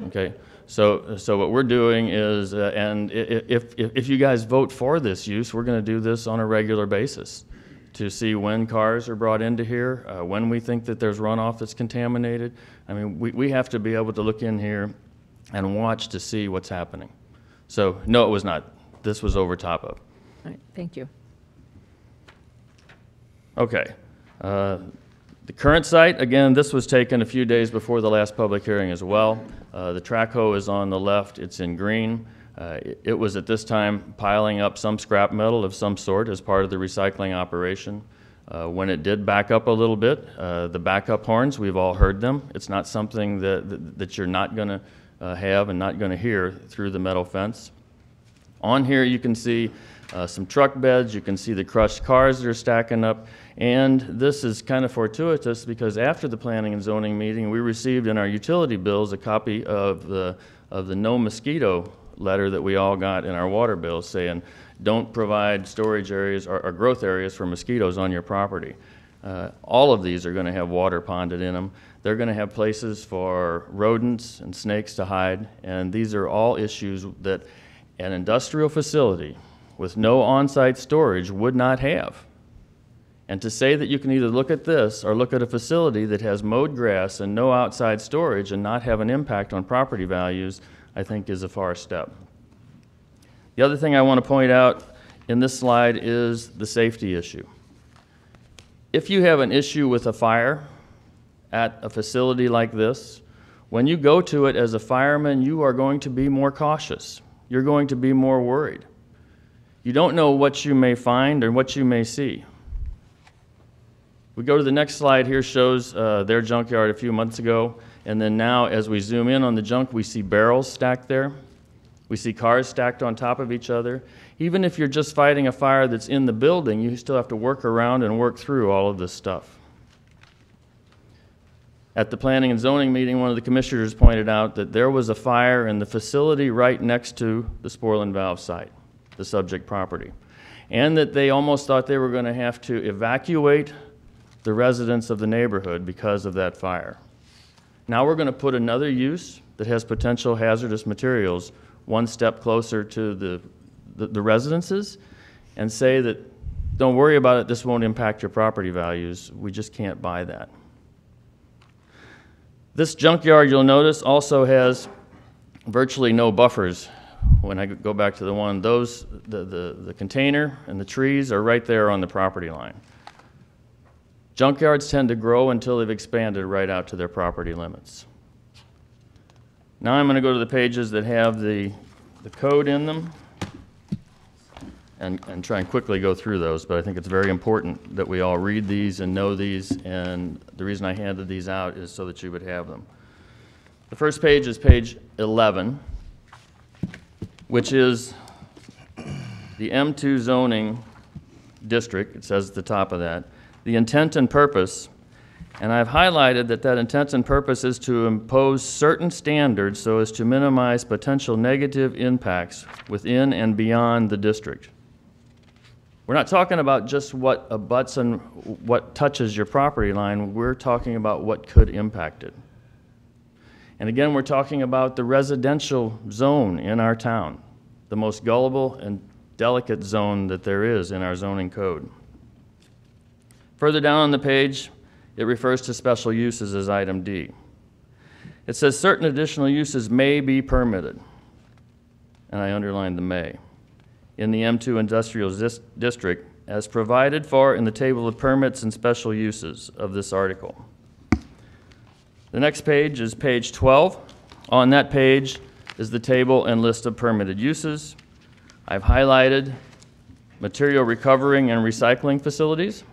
Okay. So what we're doing is, and if you guys vote for this use, we're going to do this on a regular basis to see when cars are brought into here, when we think that there's runoff that's contaminated. I mean, we have to be able to look in here and watch to see what's happening. So, no, it was not. This was over top of. All right, thank you. Okay. The current site, again, this was taken a few days before the last public hearing as well. The track hoe is on the left. It's in green. It was at this time piling up some scrap metal of some sort as part of the recycling operation. When it did back up a little bit, the backup horns, we've all heard them. It's not something that you're not going to have and not going to hear through the metal fence. On here you can see some truck beds. You can see the crushed cars that are stacking up. And this is kind of fortuitous because after the planning and zoning meeting, we received in our utility bills a copy of the no mosquito letter that we all got in our water bills saying, don't provide storage areas or growth areas for mosquitoes on your property. All of these are going to have water ponded in them. They're going to have places for rodents and snakes to hide. And these are all issues that an industrial facility with no on-site storage would not have. And to say that you can either look at this or look at a facility that has mowed grass and no outside storage and not have an impact on property values, I think is a far step. The other thing I want to point out in this slide is the safety issue. If you have an issue with a fire at a facility like this, when you go to it as a fireman, you are going to be more cautious. You're going to be more worried. You don't know what you may find or what you may see. We go to the next slide here, shows their junkyard a few months ago, and then now as we zoom in on the junk, we see barrels stacked there. We see cars stacked on top of each other. Even if you're just fighting a fire that's in the building, you still have to work around and work through all of this stuff. At the planning and zoning meeting, one of the commissioners pointed out that there was a fire in the facility right next to the Sporlan Valve site, the subject property, and that they almost thought they were going to have to evacuate the residents of the neighborhood because of that fire. Now we're going to put another use that has potential hazardous materials one step closer to the residences and say that, don't worry about it, this won't impact your property values. We just can't buy that. This junkyard, you'll notice, also has virtually no buffers. When I go back to the one, the container and the trees are right there on the property line. Junkyards tend to grow until they've expanded right out to their property limits. Now I'm going to go to the pages that have the code in them and try and quickly go through those, but I think it's very important that we all read these and know these, and the reason I handed these out is so that you would have them. The first page is page 11, which is the M2 zoning district. It says at the top of that. The intent and purpose, and I've highlighted that intent and purpose is to impose certain standards so as to minimize potential negative impacts within and beyond the district. We're not talking about just what abuts and what touches your property line. We're talking about what could impact it. And again, we're talking about the residential zone in our town, the most gullible and delicate zone that there is in our zoning code. Further down on the page, it refers to special uses as item D. It says certain additional uses may be permitted, and I underlined the may, in the M2 Industrial District as provided for in the table of permits and special uses of this article. The next page is page 12. On that page is the table and list of permitted uses. I've highlighted material recovering and recycling facilities.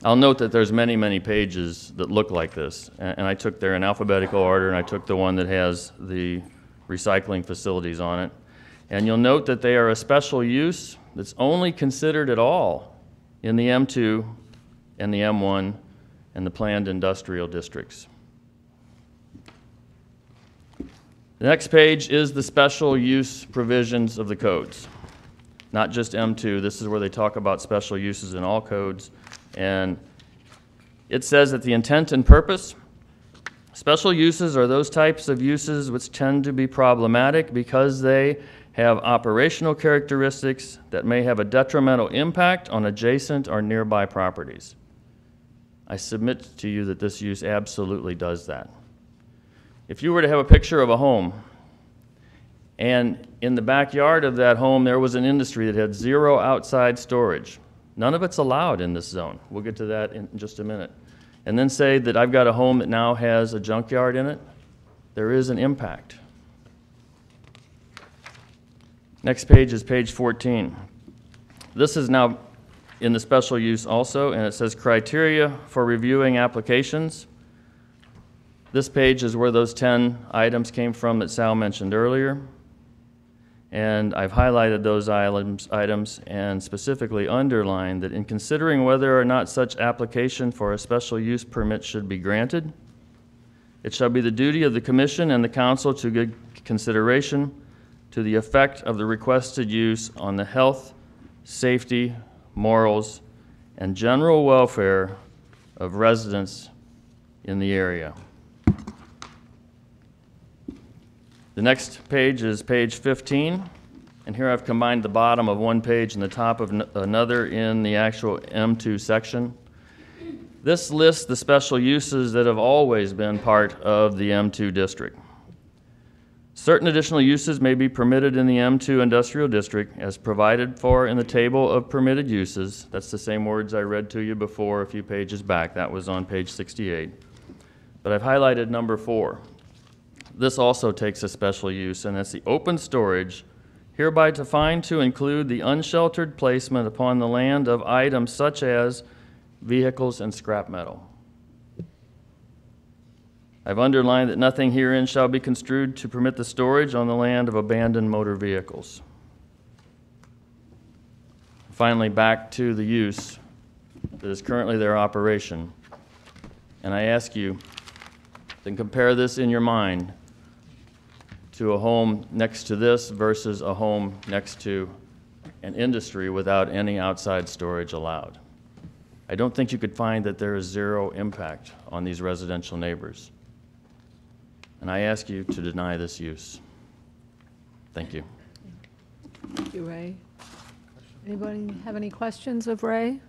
I'll note that there's many, many pages that look like this, and I took there in alphabetical order, and I took the one that has the recycling facilities on it. And you'll note that they are a special use that's only considered at all in the M2 and the M1 and the planned industrial districts. The next page is the special use provisions of the codes. Not just M2, this is where they talk about special uses in all codes. And it says that the intent and purpose, special uses are those types of uses which tend to be problematic because they have operational characteristics that may have a detrimental impact on adjacent or nearby properties. I submit to you that this use absolutely does that. If you were to have a picture of a home, and in the backyard of that home there was an industry that had zero outside storage, none of it's allowed in this zone. We'll get to that in just a minute. And then say that I've got a home that now has a junkyard in it, there is an impact. Next page is page 14. This is now in the special use also, and it says criteria for reviewing applications. This page is where those 10 items came from that Sal mentioned earlier. And I've highlighted those items and specifically underlined that in considering whether or not such application for a special use permit should be granted, it shall be the duty of the Commission and the Council to give consideration to the effect of the requested use on the health, safety, morals, and general welfare of residents in the area. The next page is page 15, and here I've combined the bottom of one page and the top of another in the actual M2 section. This lists the special uses that have always been part of the M2 district. Certain additional uses may be permitted in the M2 Industrial District as provided for in the table of permitted uses. That's the same words I read to you before a few pages back. That was on page 68. But I've highlighted number 4. This also takes a special use, and that's the open storage, hereby defined to include the unsheltered placement upon the land of items such as vehicles and scrap metal. I've underlined that nothing herein shall be construed to permit the storage on the land of abandoned motor vehicles. Finally, back to the use that is currently their operation. And I ask you to compare this in your mind to a home next to this versus a home next to an industry without any outside storage allowed. I don't think you could find that there is zero impact on these residential neighbors. And I ask you to deny this use. Thank you. Thank you, Ray. Anybody have any questions of Ray?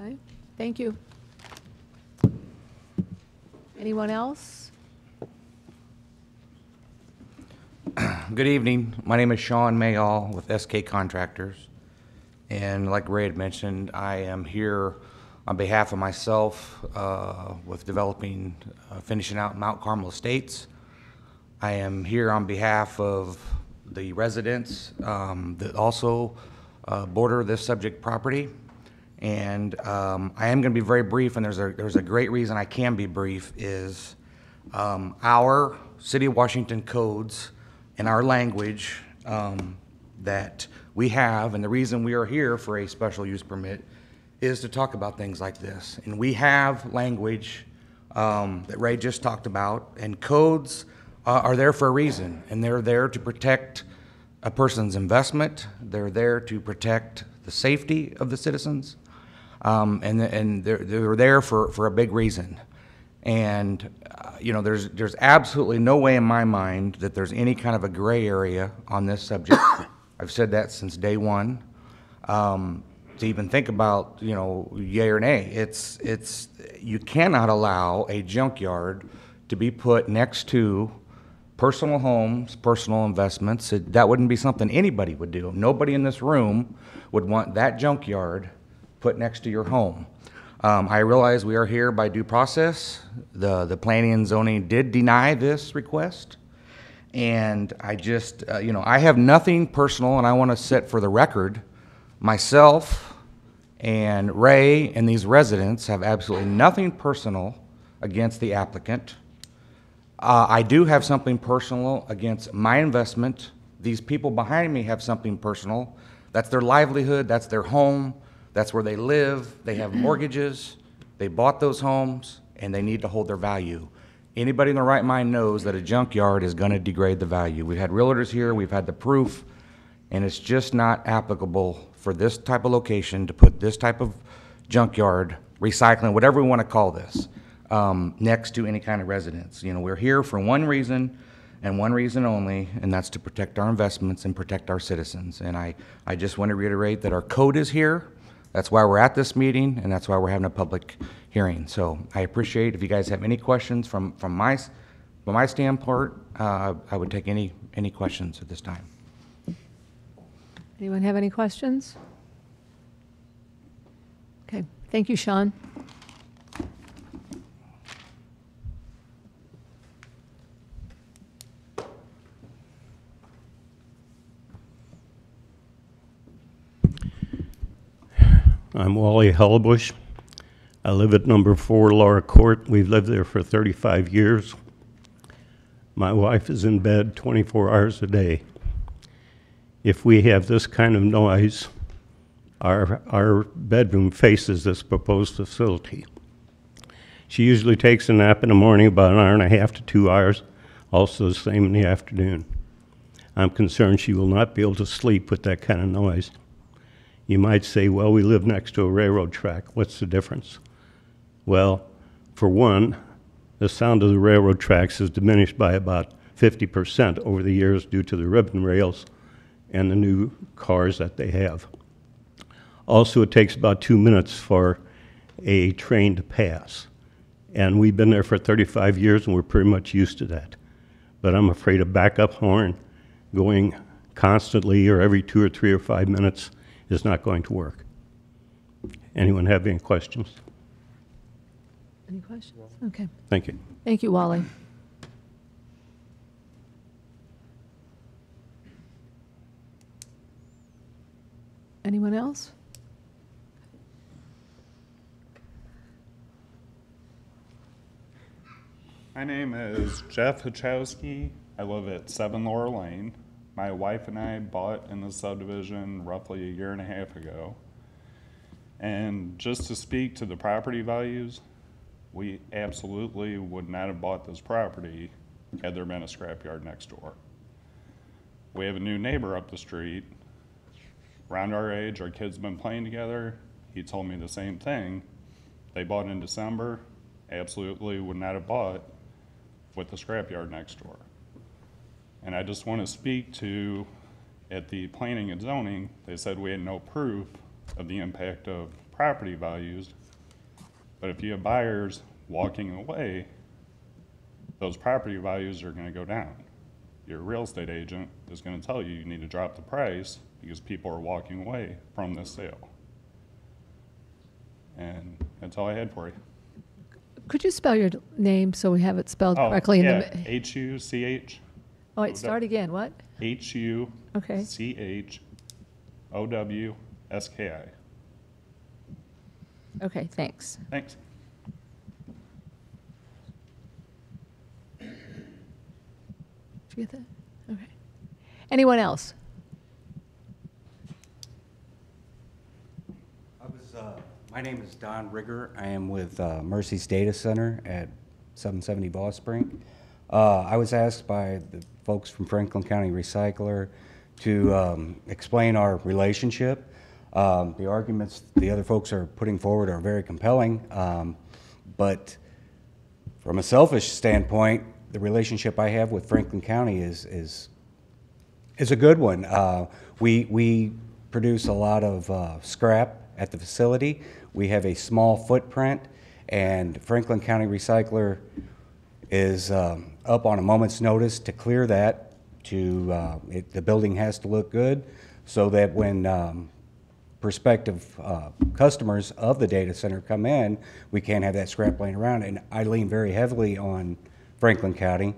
Okay, thank you. Anyone else? Good evening. My name is Sean Mayall with SK Contractors. And like Ray had mentioned, I am here on behalf of myself with developing, finishing out Mount Carmel Estates. I am here on behalf of the residents that also border this subject property. And I am going to be very brief, and there's a great reason I can be brief, is our City of Washington codes and our language that we have, and the reason we are here for a special use permit is to talk about things like this. And we have language that Ray just talked about, and codes are there for a reason, and they're there to protect a person's investment. They're there to protect the safety of the citizens. and they're there for a big reason. And, you know, there's absolutely no way in my mind that there's any kind of a gray area on this subject. I've said that since day one. To even think about, you know, yay or nay, you cannot allow a junkyard to be put next to personal homes, personal investments. That wouldn't be something anybody would do. Nobody in this room would want that junkyard put next to your home. I realize we are here by due process. The planning and zoning did deny this request. And I just, you know, I have nothing personal, and I want to set for the record, myself and Ray and these residents have absolutely nothing personal against the applicant. I do have something personal against my investment. These people behind me have something personal. That's their livelihood, that's their home, that's where they live, they have mortgages, they bought those homes, and they need to hold their value. Anybody in their right mind knows that a junkyard is going to degrade the value. We've had realtors here, we've had the proof, and it's just not applicable for this type of location to put this type of junkyard, recycling, whatever we want to call this, next to any kind of residence. You know, we're here for one reason and one reason only, and that's to protect our investments and protect our citizens. And I just want to reiterate that our code is here. That's why we're at this meeting, and that's why we're having a public hearing. So I appreciate if you guys have any questions from my standpoint. I would take any questions at this time. Anyone have any questions? Okay, thank you, Sean. I'm Wally Hellebush. I live at number 4 Laura Court. We've lived there for 35 years. My wife is in bed 24 hours a day. If we have this kind of noise, our bedroom faces this proposed facility. She usually takes a nap in the morning, about an hour and a half to 2 hours, also the same in the afternoon. I'm concerned she will not be able to sleep with that kind of noise. You might say, well, we live next to a railroad track. What's the difference? Well, for one, the sound of the railroad tracks has diminished by about 50% over the years due to the ribbon rails and the new cars that they have. Also, it takes about 2 minutes for a train to pass. And we've been there for 35 years, and we're pretty much used to that. But I'm afraid a backup horn going constantly or every 2 or 3 or 5 minutes is not going to work. Anyone have any questions? Any questions? Okay. Thank you. Thank you, Wally. Anyone else? My name is Jeff Hachowski. I live at 7 Laura Lane. My wife and I bought in the subdivision roughly a year and a half ago. And just to speak to the property values, we absolutely would not have bought this property had there been a scrapyard next door. We have a new neighbor up the street. Around our age, our kids have been playing together. He told me the same thing. They bought in December, absolutely would not have bought with the scrapyard next door. And I just want to speak to, at the planning and zoning, they said we had no proof of the impact of property values. But if you have buyers walking away, those property values are going to go down. Your real estate agent is going to tell you you need to drop the price because people are walking away from this sale. And that's all I had for you. Could you spell your name so we have it spelled correctly? Yeah, in the H-U-C-H. Oh, wait, start again. What? H-U-C-H-O-W-S-K-I. Okay, thanks. Thanks. Did you get that? Okay. Anyone else? My name is Don Rigger. I am with Mercy's Data Center at 770 Ball Spring. I was asked by the folks from Franklin County Recycler to explain our relationship. The arguments the other folks are putting forward are very compelling, but from a selfish standpoint, the relationship I have with Franklin County is a good one. We produce a lot of scrap at the facility. We have a small footprint, and Franklin County Recycler is up on a moment's notice to clear that. The building has to look good so that when prospective customers of the data center come in, we can't have that scrap laying around. And I lean very heavily on Franklin County.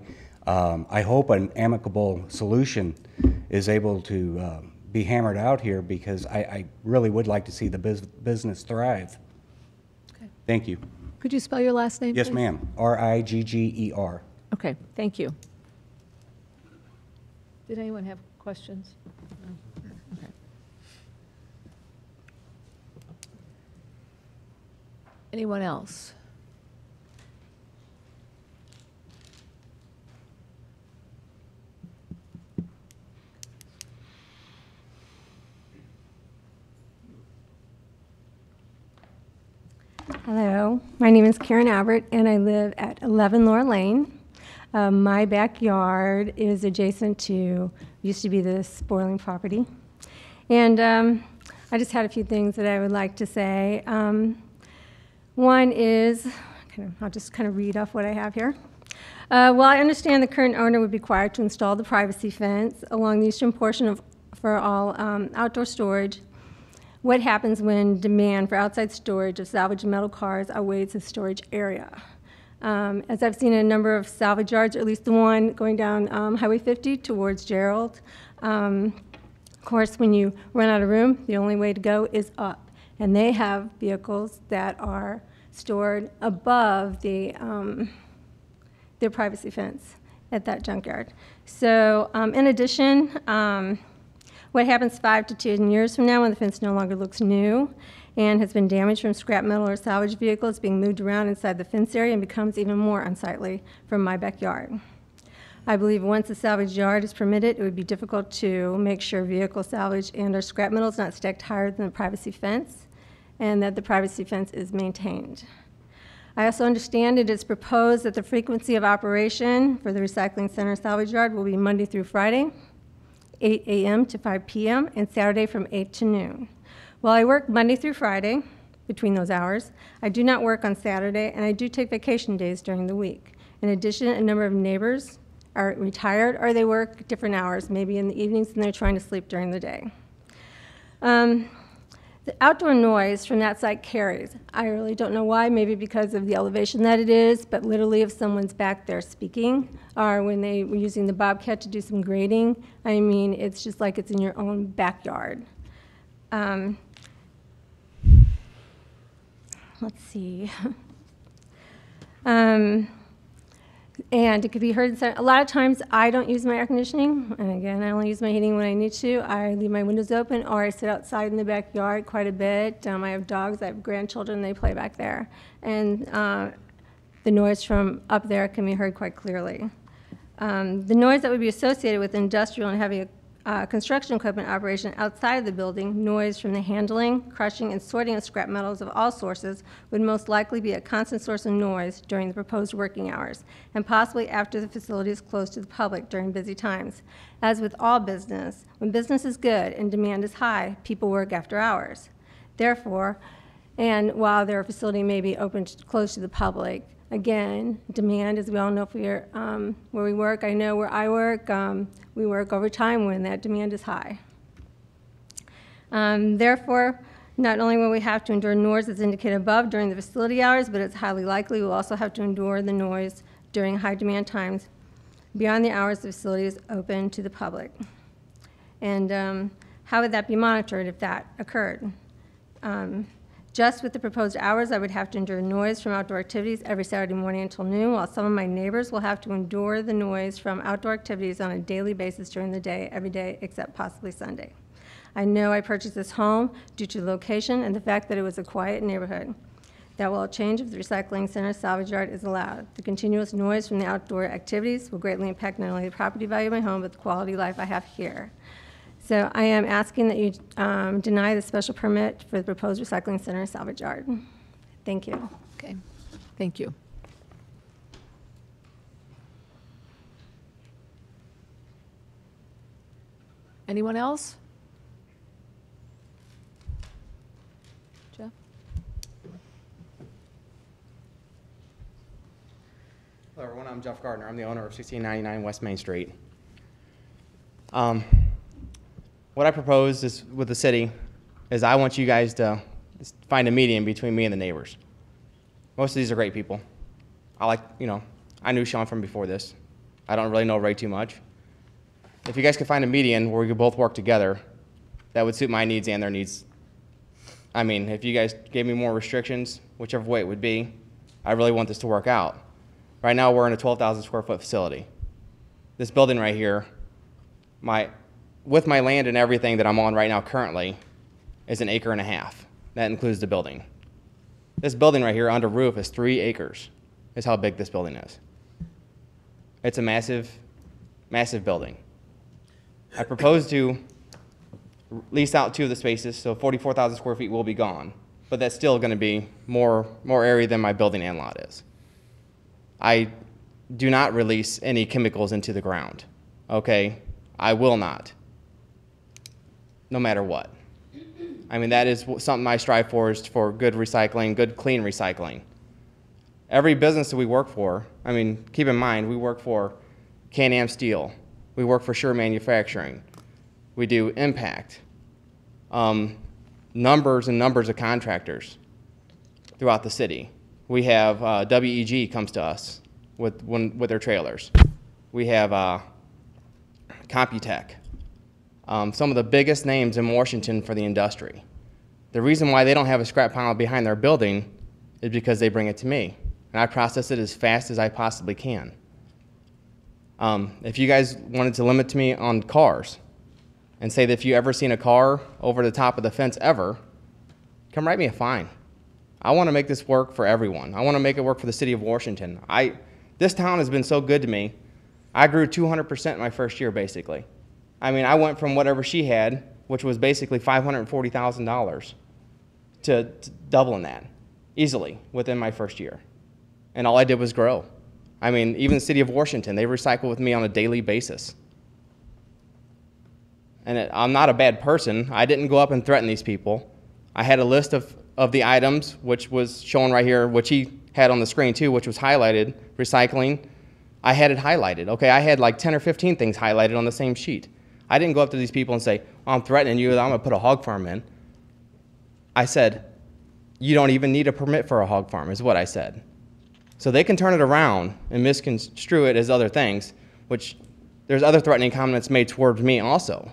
I hope an amicable solution is able to be hammered out here, because I really would like to see the business thrive. Okay. Thank you. Could you spell your last name, Yes, please? ma'am. Rigger. Okay, thank you. Did anyone have questions? No? Okay. Anyone else? Hello, my name is Karen Albert, and I live at 11 Laura Lane. My backyard is adjacent to, used to be the Spoiling property. And I just had a few things that I would like to say. One is, I'll just kind of read off what I have here. Well, I understand the current owner would be required to install the privacy fence along the eastern portion for all outdoor storage. What happens when demand for outside storage of salvaged metal cars outweighs the storage area? As I've seen in a number of salvage yards, or at least the one going down Highway 50 towards Gerald, of course, when you run out of room, the only way to go is up. And they have vehicles that are stored above their privacy fence at that junkyard. So in addition, what happens 5 to 10 years from now when the fence no longer looks new and has been damaged from scrap metal or salvage vehicles being moved around inside the fence area and becomes even more unsightly from my backyard? I believe once a salvage yard is permitted, it would be difficult to make sure vehicle salvage and or scrap metal is not stacked higher than the privacy fence and that the privacy fence is maintained. I also understand it is proposed that the frequency of operation for the recycling center salvage yard will be Monday through Friday, 8 a.m. to 5 p.m., and Saturday from 8 to noon. While I work Monday through Friday, between those hours, I do not work on Saturday, and I do take vacation days during the week. In addition, a number of neighbors are retired or they work different hours, maybe in the evenings, and they're trying to sleep during the day. The outdoor noise from that site carries. I really don't know why, maybe because of the elevation that it is, but literally if someone's back there speaking or when they were using the Bobcat to do some grading, I mean, it's just like it's in your own backyard. Let's see. And it could be heard. A lot of times I don't use my air conditioning, and again, I only use my heating when I need to. I leave my windows open, or I sit outside in the backyard quite a bit. I have dogs, I have grandchildren, they play back there. And the noise from up there can be heard quite clearly. The noise that would be associated with industrial and heavy construction equipment operation outside of the building, noise from the handling, crushing, and sorting of scrap metals of all sources would most likely be a constant source of noise during the proposed working hours, and possibly after the facility is closed to the public during busy times. As with all business, when business is good and demand is high, people work after hours. Therefore, and while their facility may be open to, closed to the public, again, demand, as we all know where we work, I know where I work, we work overtime when that demand is high. Therefore, not only will we have to endure noise as indicated above during the facility hours, but it's highly likely we'll also have to endure the noise during high demand times beyond the hours the facility is open to the public. And how would that be monitored if that occurred? Just with the proposed hours, I would have to endure noise from outdoor activities every Saturday morning until noon, while some of my neighbors will have to endure the noise from outdoor activities on a daily basis during the day, every day, except possibly Sunday. I know I purchased this home due to the location and the fact that it was a quiet neighborhood. That will change if the recycling center salvage yard is allowed. The continuous noise from the outdoor activities will greatly impact not only the property value of my home, but the quality of life I have here. So I am asking that you deny the special permit for the proposed recycling center salvage yard. Thank you. Okay, thank you. Anyone else? Jeff? Hello, everyone. I'm Jeff Gardner. I'm the owner of 1699 West Main Street. What I propose is with the city is I want you guys to find a median between me and the neighbors. Most of these are great people. I knew Sean from before this. I don't really know Ray too much. If you guys could find a median where we could both work together, that would suit my needs and their needs. I mean, if you guys gave me more restrictions, whichever way it would be, I really want this to work out. Right now, we're in a 12,000 square foot facility. This building right here, with my land and everything that I'm on right now currently, is 1.5 acres. That includes the building. This building right here under roof is 3 acres, is how big this building is. It's a massive, massive building. I propose to lease out 2 of the spaces, so 44,000 square feet will be gone, but that's still going to be more area than my building and lot is. I do not release any chemicals into the ground, okay? I will not, no matter what. I mean, that is something I strive for, is for good recycling, good, clean recycling. Every business that we work for, I mean, keep in mind, we work for Can-Am Steel. We work for Sure Manufacturing. We do Impact. Numbers and numbers of contractors throughout the city. We have WEG comes to us with their trailers. We have Computech. Some of the biggest names in Washington for the industry. The reason why they don't have a scrap pile behind their building is because they bring it to me, and I process it as fast as I possibly can. If you guys wanted to limit to me on cars and say that if you ever seen a car over the top of the fence ever, come write me a fine. I want to make this work for everyone. I want to make it work for the city of Washington. This town has been so good to me. I grew 200% my first year, basically. I mean, I went from whatever she had, which was basically $540,000, to doubling that easily within my first year. And all I did was grow. I mean, even the city of Washington, they recycle with me on a daily basis. And I'm not a bad person. I didn't go up and threaten these people. I had a list of the items, which was shown right here, which he had on the screen too, which was highlighted, recycling. I had it highlighted, okay? I had like 10 or 15 things highlighted on the same sheet. I didn't go up to these people and say, oh, I'm threatening you that I'm gonna put a hog farm in. I said, you don't even need a permit for a hog farm, is what I said. So they can turn it around and misconstrue it as other things, which there's other threatening comments made towards me also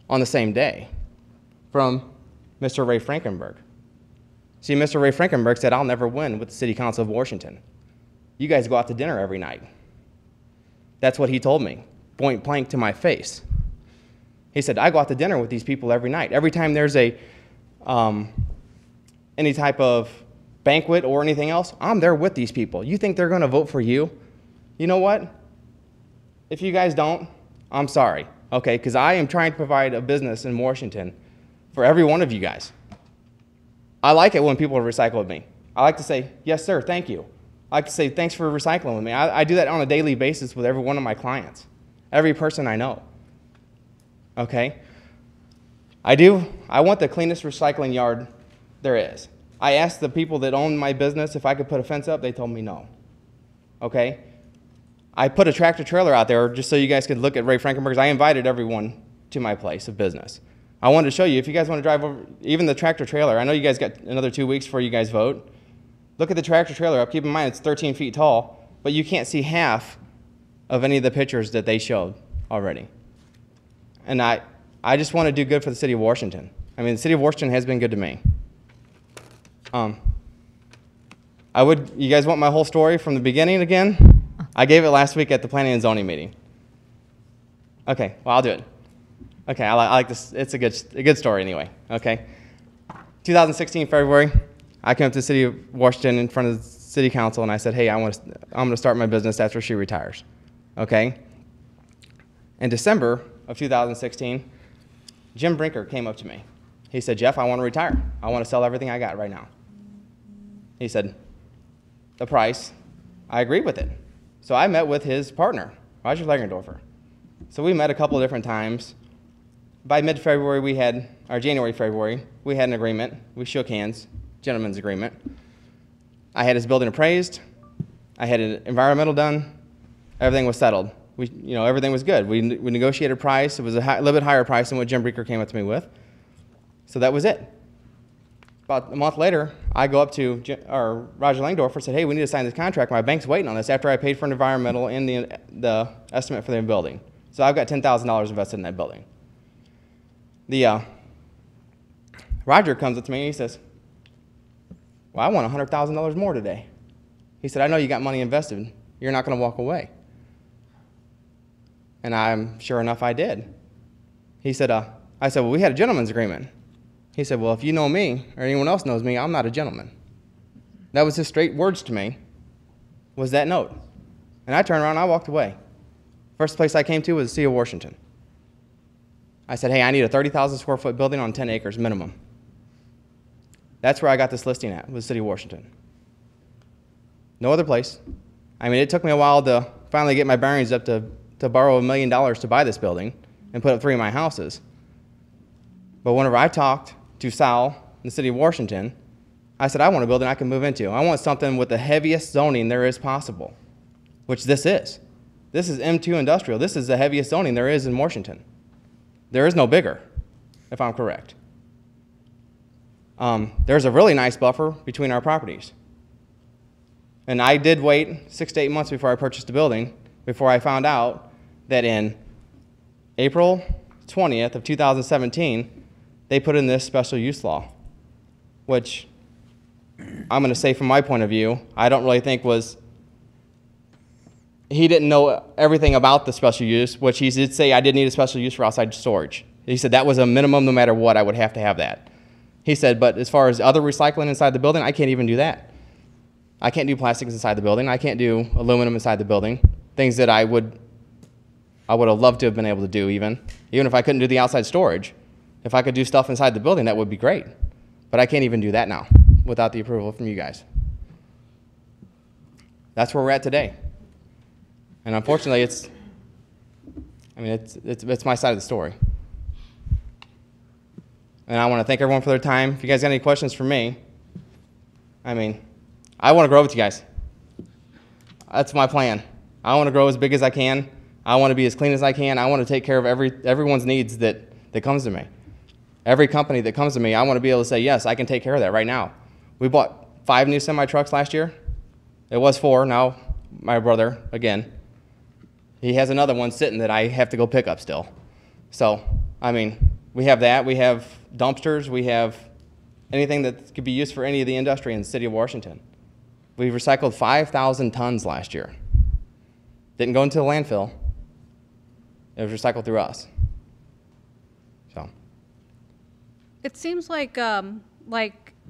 on the same day from Mr. Ray Frankenberg. See, Mr. Ray Frankenberg said, I'll never win with the City Council of Washington. You guys go out to dinner every night. That's what he told me, point blank to my face. He said, I go out to dinner with these people every night. Every time there's any type of banquet or anything else, I'm there with these people. You think they're going to vote for you? You know what? If you guys don't, I'm sorry, okay? Because I am trying to provide a business in Washington for every one of you guys. I like it when people recycle with me. I like to say, yes, sir, thank you. I like to say, thanks for recycling with me. I do that on a daily basis with every one of my clients, every person I know, okay? I want the cleanest recycling yard there is. I asked the people that own my business if I could put a fence up. They told me no, okay? I put a tractor trailer out there just so you guys could look at Ray Frankenberg's. I invited everyone to my place of business. I wanted to show you, if you guys want to drive over, even the tractor trailer, I know you guys got another 2 weeks before you guys vote. Look at the tractor trailer up. Keep in mind it's 13 feet tall, but you can't see half of any of the pictures that they showed already. And I just want to do good for the city of Washington. I mean, the city of Washington has been good to me. You guys want my whole story from the beginning again? I gave it last week at the planning and zoning meeting. Okay, well, I'll do it. Okay, I like this. It's a good story anyway, okay? 2016, February, I came up to the city of Washington in front of the city council and I said, hey, I'm gonna start my business after she retires, okay? In December of 2016, Jim Brinker came up to me. He said, Jeff, I want to retire. I want to sell everything I got right now. He said, the price, I agreed with it. So I met with his partner, Roger Langendorfer. So we met a couple of different times. By mid-February, January, February, we had an agreement. We shook hands, gentleman's agreement. I had his building appraised. I had an environmental done. Everything was settled. Everything was good. We negotiated price. It was a little bit higher price than what Jim Brinker came up to me with. So that was it. About a month later, I go up to Roger Langdorfer and said, hey, we need to sign this contract. My bank's waiting on this after I paid for an environmental and the estimate for the building. So I've got $10,000 invested in that building. Roger comes up to me and he says, well, I want $100,000 more today. He said, I know you got money invested. You're not going to walk away. And sure enough, I did. He said, I said, well, we had a gentleman's agreement. He said, well, if you know me or anyone else knows me, I'm not a gentleman. That was his straight words to me, was that note. And I turned around and I walked away. First place I came to was the city of Washington. I said, hey, I need a 30,000 square foot building on 10 acres minimum. That's where I got this listing at, was the city of Washington. No other place. I mean, it took me a while to finally get my bearings up to borrow $1 million to buy this building and put up 3 of my houses. But whenever I talked to Sal in the city of Washington, I said, I want a building I can move into. I want something with the heaviest zoning there is possible, which this is. This is M2 industrial. This is the heaviest zoning there is in Washington. There is no bigger, if I'm correct. There's a really nice buffer between our properties. And I did wait 6 to 8 months before I purchased the building, before I found out that in April 20th of 2017, they put in this special use law, which I'm going to say from my point of view, I don't really think was, he didn't know everything about the special use, which he did say I did need a special use for outside storage. He said that was a minimum, no matter what, I would have to have that. He said, but as far as other recycling inside the building, I can't even do that. I can't do plastics inside the building. I can't do aluminum inside the building. Things that I would have loved to have been able to do even if I couldn't do the outside storage. If I could do stuff inside the building, that would be great. But I can't even do that now without the approval from you guys. That's where we're at today. And unfortunately, it's my side of the story. And I want to thank everyone for their time. If you guys got any questions for me, I want to grow with you guys. That's my plan. I want to grow as big as I can. I want to be as clean as I can. I want to take care of everyone's needs that comes to me. Every company that comes to me, I want to be able to say, yes, I can take care of that right now. We bought 5 new semi-trucks last year. It was 4. Now my brother, again, he has another one sitting that I have to go pick up still. So, we have that. We have dumpsters. We have anything that could be used for any of the industry in the city of Washington. We recycled 5,000 tons last year. Didn't go into the landfill. It was recycled through us. So. It seems like a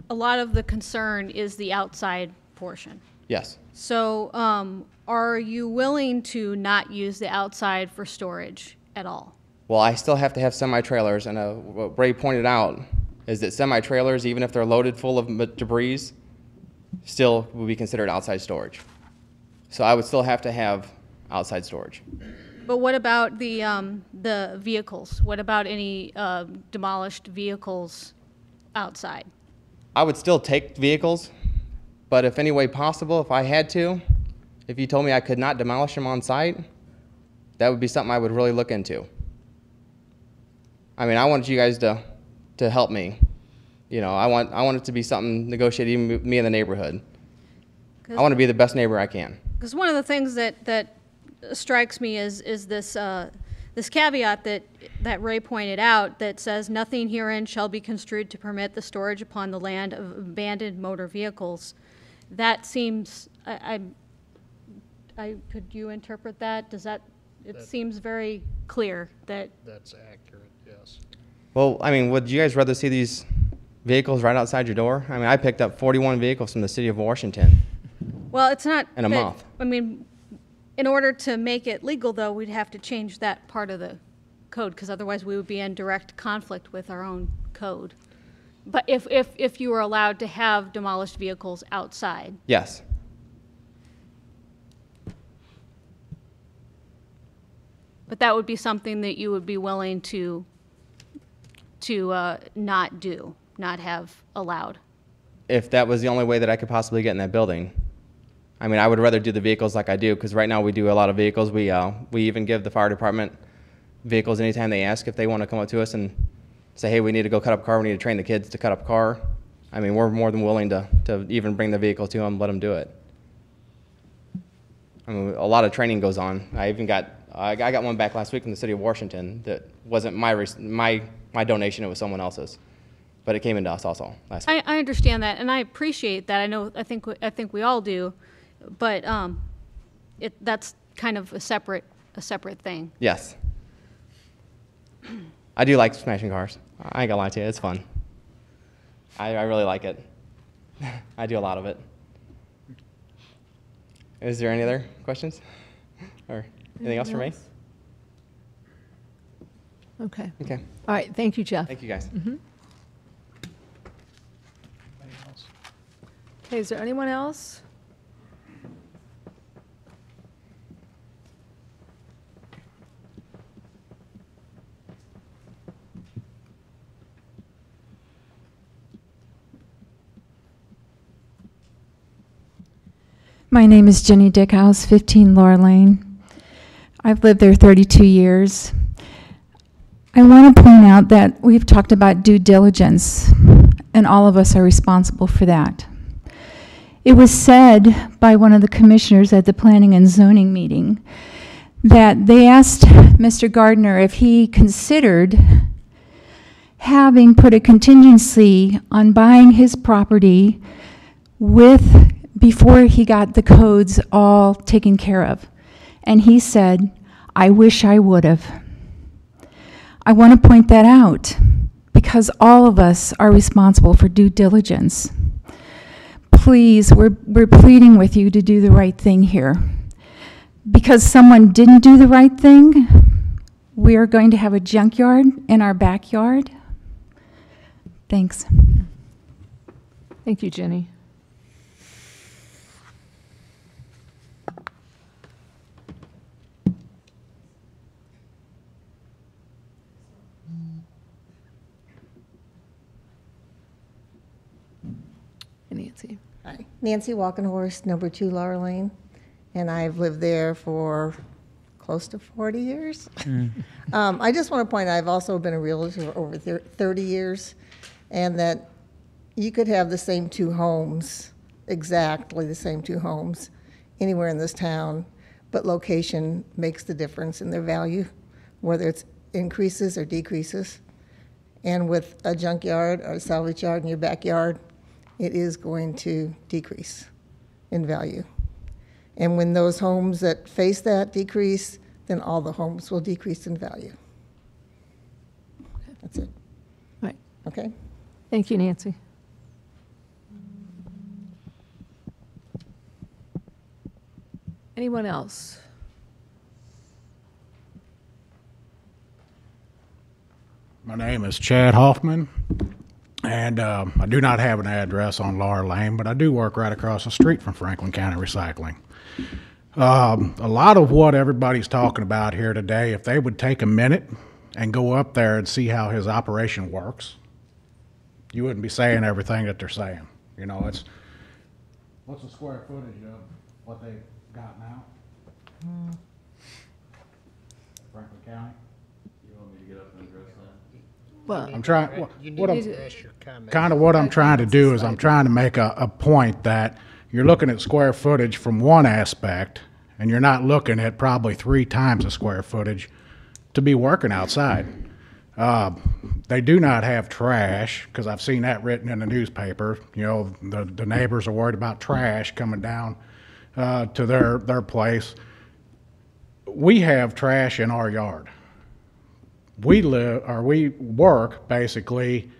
lot of the concern is the outside portion. Yes. So are you willing to not use the outside for storage at all? Well, I still have to have semi-trailers, and what Ray pointed out is that semi-trailers, even if they're loaded full of debris, still will be considered outside storage. So I would still have to have outside storage. But what about the vehicles? What about any demolished vehicles outside? I would still take vehicles, but if any way possible, if I had to, if you told me I could not demolish them on site, that would be something I would really look into. I wanted you guys to help me. I want it to be something negotiated, even with me in the neighborhood. I want to be the best neighbor I can. Because one of the things that strikes me is this this caveat that Ray pointed out that says nothing herein shall be construed to permit the storage upon the land of abandoned motor vehicles. That seems could you interpret that? Does that it seems very clear that that's accurate, yes. Well, would you guys rather see these vehicles right outside your door? I picked up 41 vehicles from the city of Washington. Well, it's not in a month. In order to make it legal, though, we'd have to change that part of the code, because otherwise we would be in direct conflict with our own code. But if you were allowed to have demolished vehicles outside. Yes. But that would be something that you would be willing to not do, not have allowed. If that was the only way that I could possibly get in that building. I mean, I would rather do the vehicles like I do, because right now we do a lot of vehicles. We even give the fire department vehicles anytime they ask if they want to come up to us and say, hey, we need to go cut up a car, we need to train the kids to cut up a car. I mean, we're more than willing to even bring the vehicle to them, let them do it. I mean, a lot of training goes on. I got one back last week from the city of Washington that wasn't my donation, it was someone else's. But it came into us also last week. I understand that, and I appreciate that. I think we all do, but that's kind of a separate thing. Yes. I do like smashing cars. I ain't gonna lie to you, it's fun. I really like it. I do a lot of it. Is there any other questions? Or anything else for me? Okay. Okay. All right, thank you, Jeff. Thank you, guys. Okay, is there anyone else? My name is Jenny Dickhouse, 15 Laura Lane. I've lived there 32 years. I want to point out that we've talked about due diligence, and all of us are responsible for that. It was said by one of the commissioners at the Planning and Zoning meeting that they asked Mr. Gardner if he considered having put a contingency on buying his property before he got the codes all taken care of. And he said, I wish I would have. I want to point that out because all of us are responsible for due diligence. Please, we're pleading with you to do the right thing here. Because someone didn't do the right thing, we are going to have a junkyard in our backyard. Thanks. Thank you, Jenny. Nancy. Hi, Nancy Walkenhorst, number 2 Laura Lane, and I've lived there for close to 40 years. I just want to point out, I've also been a realtor for over 30 years, and that you could have the same 2 homes, exactly the same 2 homes, anywhere in this town, but location makes the difference in their value, whether it's increases or decreases. And with a junkyard or a salvage yard in your backyard, it is going to decrease in value. And when those homes that face that decrease, then all the homes will decrease in value. That's it. Right. Okay? Thank you, Nancy. Anyone else? My name is Chad Hoffman, and I do not have an address on Laura Lane, but I do work right across the street from Franklin County Recycling. A lot of what everybody's talking about here today, if they would take a minute and go up there and see how his operation works, you wouldn't be saying everything that they're saying. You know, what's the square footage of what they've got now? Franklin County? You want me to get up and address that? Well, I'm trying, what I'm, your kind of what I'm trying to do is I'm trying to make a point that you're looking at square footage from one aspect, and you're not looking at probably 3 times the square footage to be working outside. They do not have trash, because I've seen that written in the newspaper. You know, the neighbors are worried about trash coming down to their place. We have trash in our yard. We work basically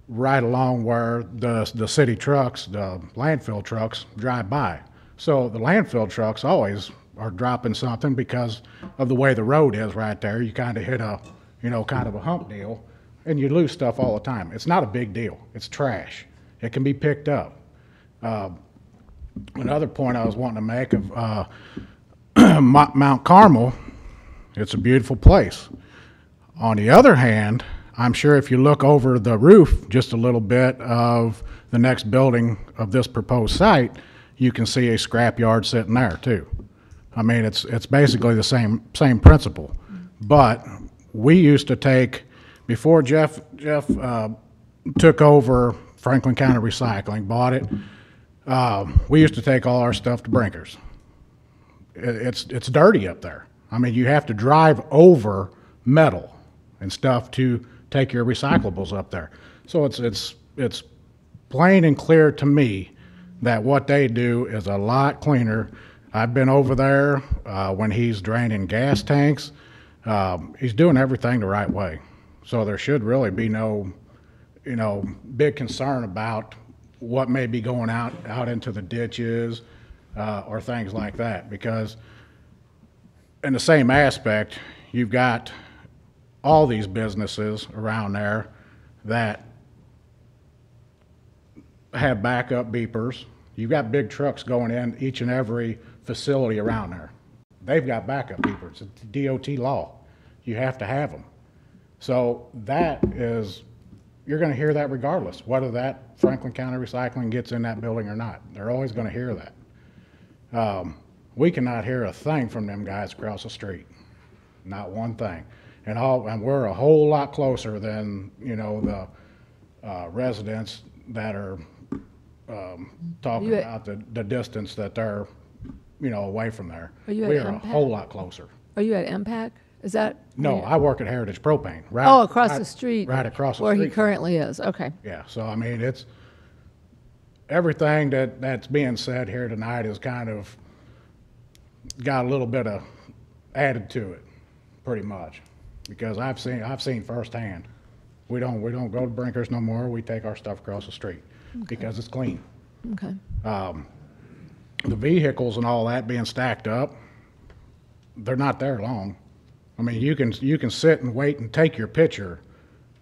right along where the city trucks, the landfill trucks, drive by. So the landfill trucks always are dropping something because of the way the road is right there. You kind of hit kind of a hump deal, and you lose stuff all the time. It's not a big deal. It's trash. It can be picked up. Another point I was wanting to make of Mount Carmel, it's a beautiful place. On the other hand, I'm sure if you look over the roof just a little bit of the next building of this proposed site, you can see a scrap yard sitting there too. I mean, it's basically the same principle. But we used to take, before Jeff took over Franklin County Recycling, bought it, we used to take all our stuff to Brinkers. It's dirty up there. I mean, you have to drive over metal and stuff to take your recyclables up there. So it's plain and clear to me that what they do is a lot cleaner. I've been over there when he's draining gas tanks. He's doing everything the right way. So there should really be no, big concern about what may be going out into the ditches or things like that. Because in the same aspect, you've got all these businesses around there that have backup beepers. You've got big trucks going in each and every facility around there. They've got backup beepers. It's DOT law. You have to have them. So that is, you're going to hear that regardless, whether that Franklin County Recycling gets in that building or not. They're always going to hear that. We cannot hear a thing from them guys across the street. Not one thing. And we're a whole lot closer than, the residents that are talking about the distance that they're, away from there. Are you at We are a MPAC? whole lot closer. Are you at MPAC? Is that? No, I work at Heritage Propane. Across the street. Right across the where street. he currently is. Okay. Yeah, so I mean, it's, everything that's being said here tonight is kind of got a little bit of added to it, pretty much. Because I've seen firsthand. We don't go to Brinkers no more. We take our stuff across the street because it's clean. Okay. The vehicles and all that being stacked up, they're not there long. I mean, you can sit and wait and take your picture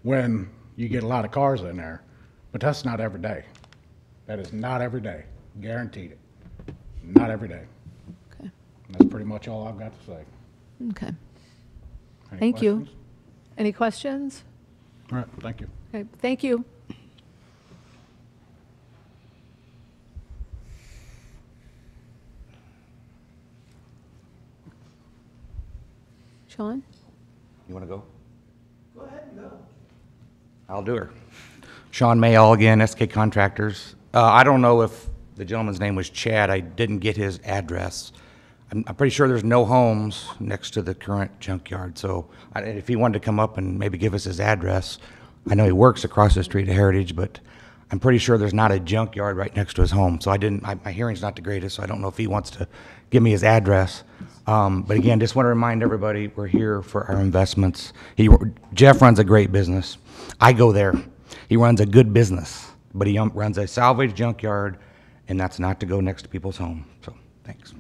when you get a lot of cars in there, but that's not every day. That is not every day. Guaranteed it. Not every day. Okay. That's pretty much all I've got to say. Okay. Any Thank you. questions? Any questions? All right, thank you. Okay, thank you. Sean? You want to go? Go ahead and go. I'll do her. Sean Mayall again, SK Contractors. I don't know if the gentleman's name was Chad. I didn't get his address. I'm pretty sure there's no homes next to the current junkyard. So if he wanted to come up and maybe give us his address, I know he works across the street at Heritage, but I'm pretty sure there's not a junkyard right next to his home. So my hearing's not the greatest, so I don't know if he wants to give me his address. But again, just want to remind everybody, we're here for our investments. Jeff runs a great business. I go there. He runs a good business, but he runs a salvage junkyard, and that's not to go next to people's home. So, thanks.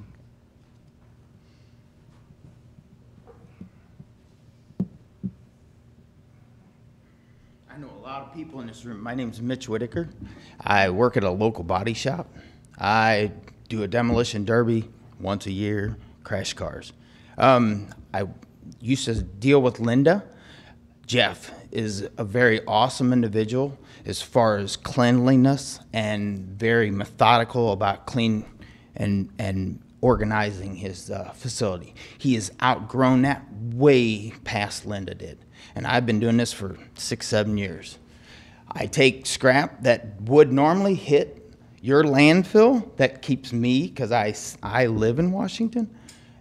I know a lot of people in this room. My name's Mitch Whitaker. I work at a local body shop. I do a demolition derby once a year, crash cars. I used to deal with Linda. Jeff is a very awesome individual as far as cleanliness and very methodical about clean and organizing his facility. He has outgrown that way past Linda did. And I've been doing this for 6-7 years. I take scrap that would normally hit your landfill that keeps me, because I live in Washington,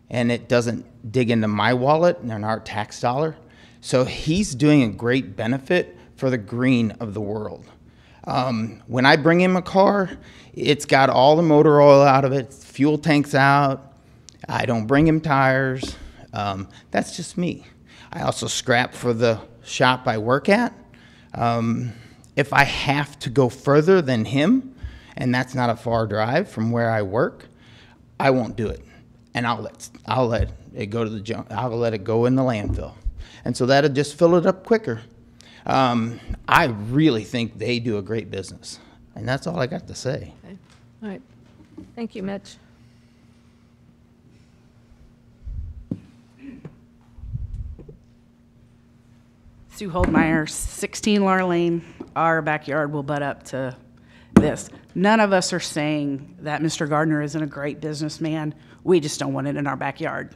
and it doesn't dig into my wallet and our tax dollar. So he's doing a great benefit for the green of the world. When I bring him a car, it's got all the motor oil out of it, fuel tank's out. I don't bring him tires. That's just me. I also scrap for the shop I work at. If I have to go further than him, and that's not a far drive from where I work, I won't do it. And I'll let it go to the junk. I'll let it go in the landfill. And so that'll just fill it up quicker. I really think they do a great business. And that's all I got to say. Okay. All right. Thank you, Mitch. Sue Holdmeyer, 16 Laura Lane. Our backyard will butt up to this. None of us are saying that Mr. Gardner isn't a great businessman. We just don't want it in our backyard.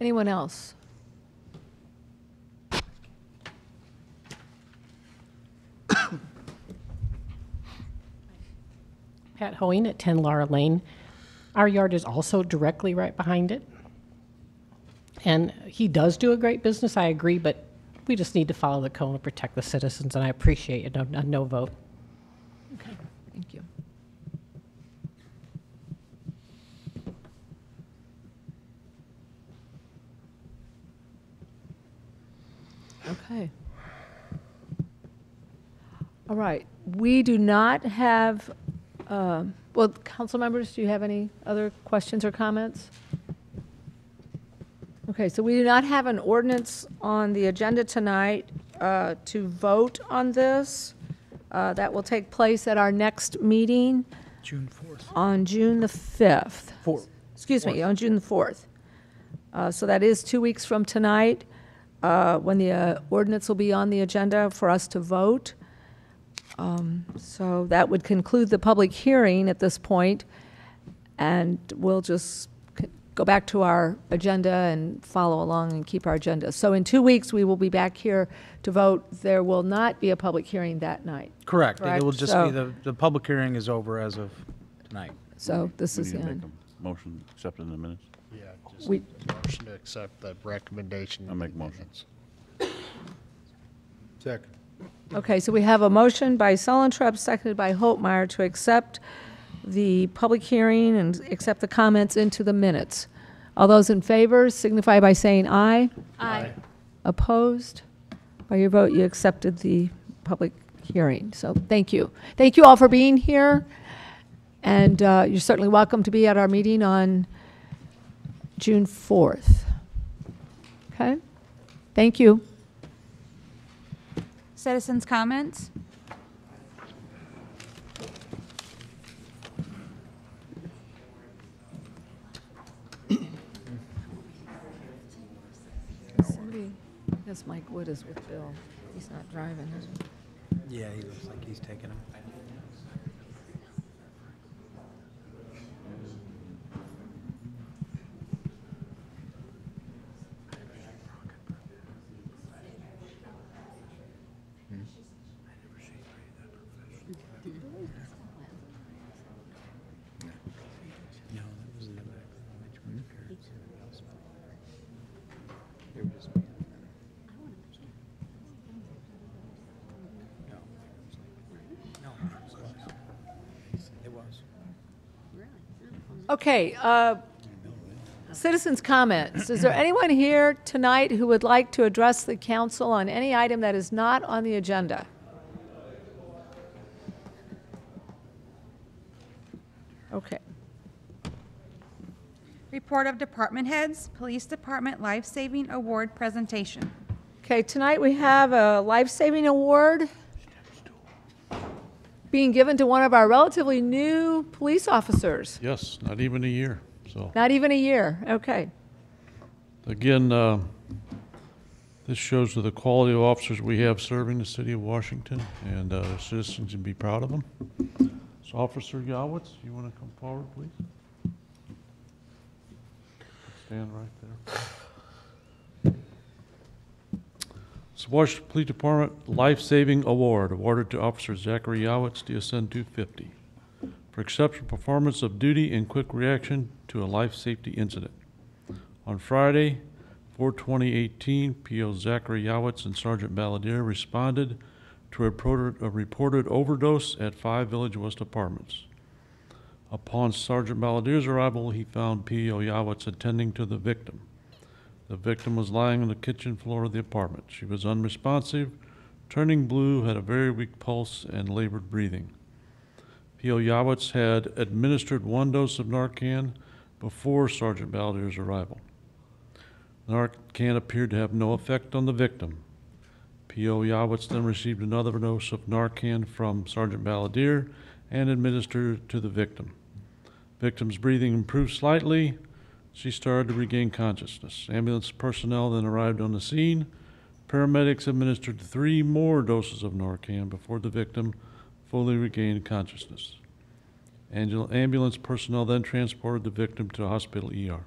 Anyone else? Pat Hoeing at 10 Laura Lane. Our yard is also directly right behind it. And he does do a great business, I agree, but we just need to follow the code and protect the citizens, and I appreciate a no vote. Okay, thank you. Okay. All right. We do not have, well, council members, do you have any other questions or comments? Okay, so we do not have an ordinance on the agenda tonight to vote on this. That will take place at our next meeting. June 4th. On June the 5th. Excuse me, on June the 4th. So that is 2 weeks from tonight, when the ordinance will be on the agenda for us to vote. So that would conclude the public hearing at this point, and we'll just go back to our agenda and follow along and keep our agenda. So in 2 weeks, we will be back here to vote. There will not be a public hearing that night. Correct. It will just be, So- the public hearing is over as of tonight. So this We is need the to make end. a motion accepting the minutes. Yeah, just We- motion to accept the recommendation. I make a motion. Second. Okay, so we have a motion by Sullentrup, seconded by Holtmeyer, to accept the public hearing and accept the comments into the minutes. All those in favor signify by saying aye. Aye. Opposed? By your vote, you accepted the public hearing. So thank you. Thank you all for being here. And you're certainly welcome to be at our meeting on June 4th. Okay? Thank you. Citizens' comments? Somebody, I guess Mike Wood is with Bill. He's not driving, is he? Yeah, he looks like he's taking them. Okay, citizens' comments. Is there anyone here tonight who would like to address the council on any item that is not on the agenda? Okay. Report of department heads, Police Department Life Saving Award presentation. Okay, tonight we have a life-saving award being given to one of our relatively new police officers. Yes, not even a year, so. Not even a year, okay. Again, this shows the quality of officers we have serving the city of Washington, and citizens can be proud of them. So Officer Yawitz, you want to come forward, please? Stand right there. So Washington Police Department Life Saving Award awarded to Officer Zachary Yawitz, DSN 250, for exceptional performance of duty and quick reaction to a life safety incident. On Friday, 4/20/18, PO Zachary Yawitz and Sergeant Balladeer responded to a reported overdose at 5 Village West Apartments. Upon Sergeant Balladeer's arrival, he found PO Yawitz attending to the victim. The victim was lying on the kitchen floor of the apartment. She was unresponsive turning blue, had a very weak pulse, and labored breathing. P.O. Yawitz had administered 1 dose of Narcan before Sergeant Balladeer's arrival. Narcan appeared to have no effect on the victim. P.O. Yawitz then received another dose of Narcan from Sergeant Balladeer and administered it to the victim. Victim's breathing improved slightly. She started to regain consciousness. Ambulance personnel then arrived on the scene. Paramedics administered 3 more doses of Narcan before the victim fully regained consciousness. Ambulance personnel then transported the victim to a hospital ER.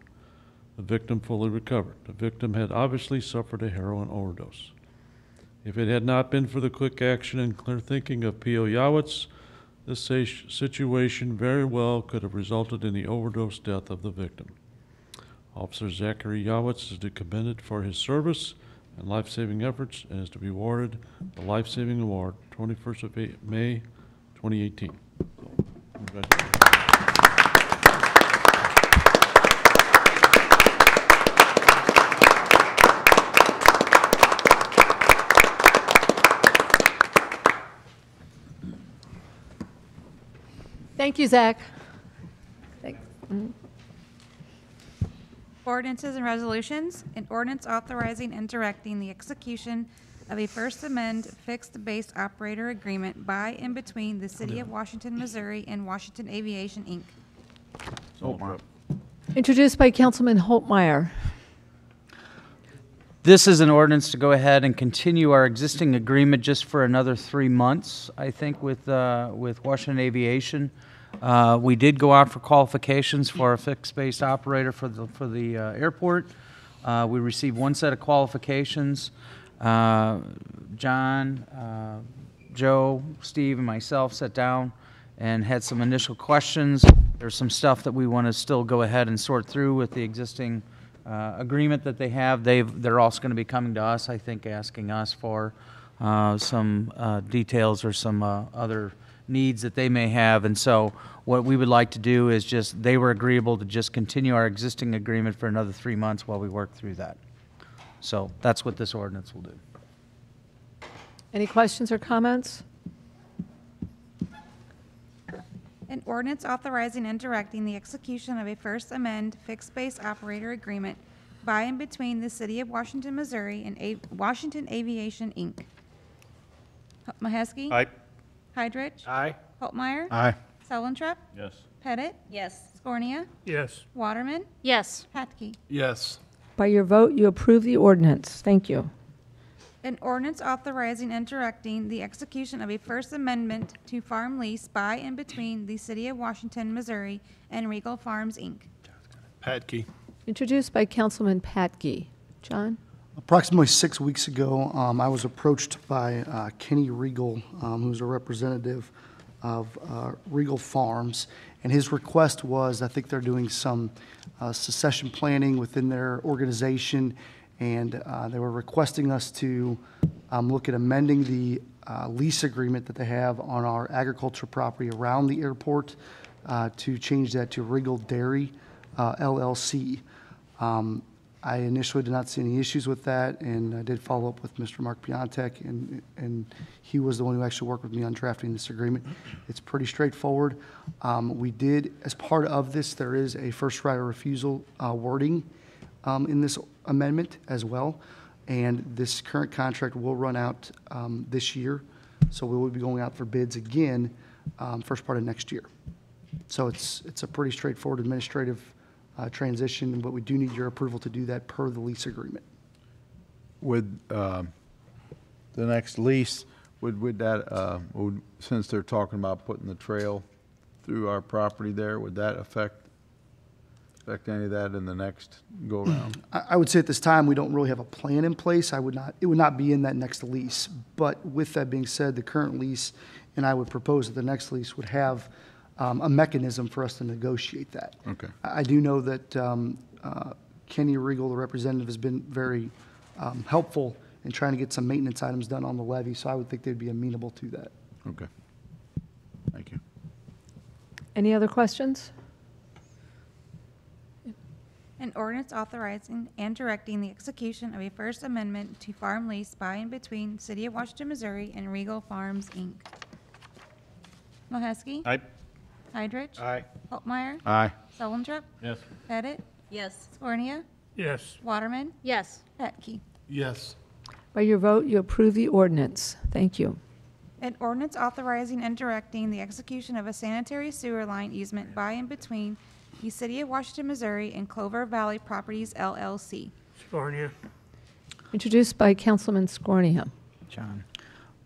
The victim fully recovered. The victim had obviously suffered a heroin overdose. If it had not been for the quick action and clear thinking of P.O. Yawitz, this situation very well could have resulted in the overdose death of the victim. Officer Zachary Yawitz is to be commended for his service and life-saving efforts and is to be awarded the Life-Saving Award 21st of May 2018. Congratulations. Thank you, Zach. Thanks. Ordinances and resolutions. An ordinance authorizing and directing the execution of a First Amendment fixed-base operator agreement by and between the City of Washington, Missouri and Washington Aviation, Inc. Introduced by Councilman Holtmeyer. This is an ordinance to go ahead and continue our existing agreement just for another 3 months, I think, with Washington Aviation. We did go out for qualifications for a fixed-base operator for the airport. We received 1 set of qualifications. John, Joe, Steve, and myself sat down and had some initial questions. There's some stuff that we want to still go ahead and sort through with the existing agreement that they have. They're also going to be coming to us, I think, asking us for some details or some other needs that they may have. And so what we would like to do is they were agreeable to just continue our existing agreement for another 3 months while we work through that. So that's what this ordinance will do. Any questions or comments? An ordinance authorizing and directing the execution of a First Amendment fixed-base operator agreement by and between the City of Washington, Missouri and Washington Aviation, Inc. Maheski? Aye. Hydrich? Aye. Holtmeyer? Aye. Selentrep? Yes. Pettit? Yes. Scornia? Yes. Waterman? Yes. Patke? Yes. By your vote, you approve the ordinance. Thank you. An ordinance authorizing and directing the execution of a First Amendment to farm lease by and between the City of Washington, Missouri and Regal Farms, Inc. Patke. Introduced by Councilman Patke. John? Approximately 6 weeks ago, I was approached by Kenny Regal, who's a representative of Regal Farms, and his request was, I think they're doing some succession planning within their organization, and they were requesting us to look at amending the lease agreement that they have on our agriculture property around the airport to change that to Regal Dairy LLC. I initially did not see any issues with that, and I did follow up with Mr. Mark Piontek, and he was the one who actually worked with me on drafting this agreement. It's pretty straightforward. We did, as part of this, there is a first right of refusal wording in this amendment as well, and this current contract will run out this year, so we will be going out for bids again first part of next year. So it's a pretty straightforward administrative transition, but we do need your approval to do that per the lease agreement. Would the next lease, would that, since they're talking about putting the trail through our property there, would that affect any of that in the next go-around? I would say at this time, we don't really have a plan in place. It would not be in that next lease. But with that being said, the current lease, and I would propose that the next lease would have a mechanism for us to negotiate that. Okay. I do know that Kenny Regal, the representative, has been very helpful in trying to get some maintenance items done on the levee, so I would think they'd be amenable to that. Okay. Thank you. Any other questions? An ordinance authorizing and directing the execution of a First Amendment to farm lease by and between City of Washington, Missouri and Regal Farms, Inc. Mohesky? Aye. Heidrich? Aye. Holtmeyer? Aye. Sullentrup? Yes. Pettit? Yes. Scornia? Yes. Waterman? Yes. Petke? Yes. By your vote, you approve the ordinance. Thank you. An ordinance authorizing and directing the execution of a sanitary sewer line easement by and between the City of Washington, Missouri and Clover Valley Properties, LLC. Scornia. Introduced by Councilman Scornia. John.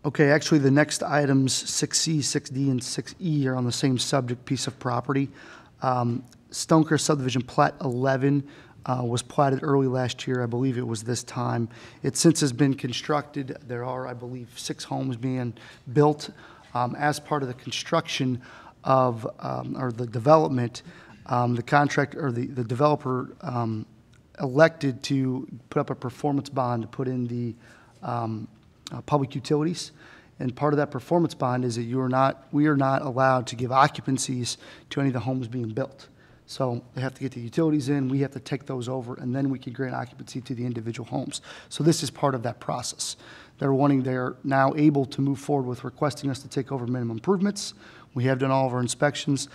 Okay, actually, the next items, 6C, 6D, and 6E are on the same subject piece of property. Stonecrest subdivision Plat 11 was platted early last year. I believe it was this time. It since has been constructed. There are, I believe, 6 homes being built. As part of the construction of, or the development, the contractor, or the developer elected to put up a performance bond to put in the public utilities. And part of that performance bond is that we are not allowed to give occupancies to any of the homes being built. So they have to get the utilities in, we have to take those over, and then we can grant occupancy to the individual homes. So this is part of that process. They're now able to move forward with requesting us to take over minimum improvements. We have done all of our inspections.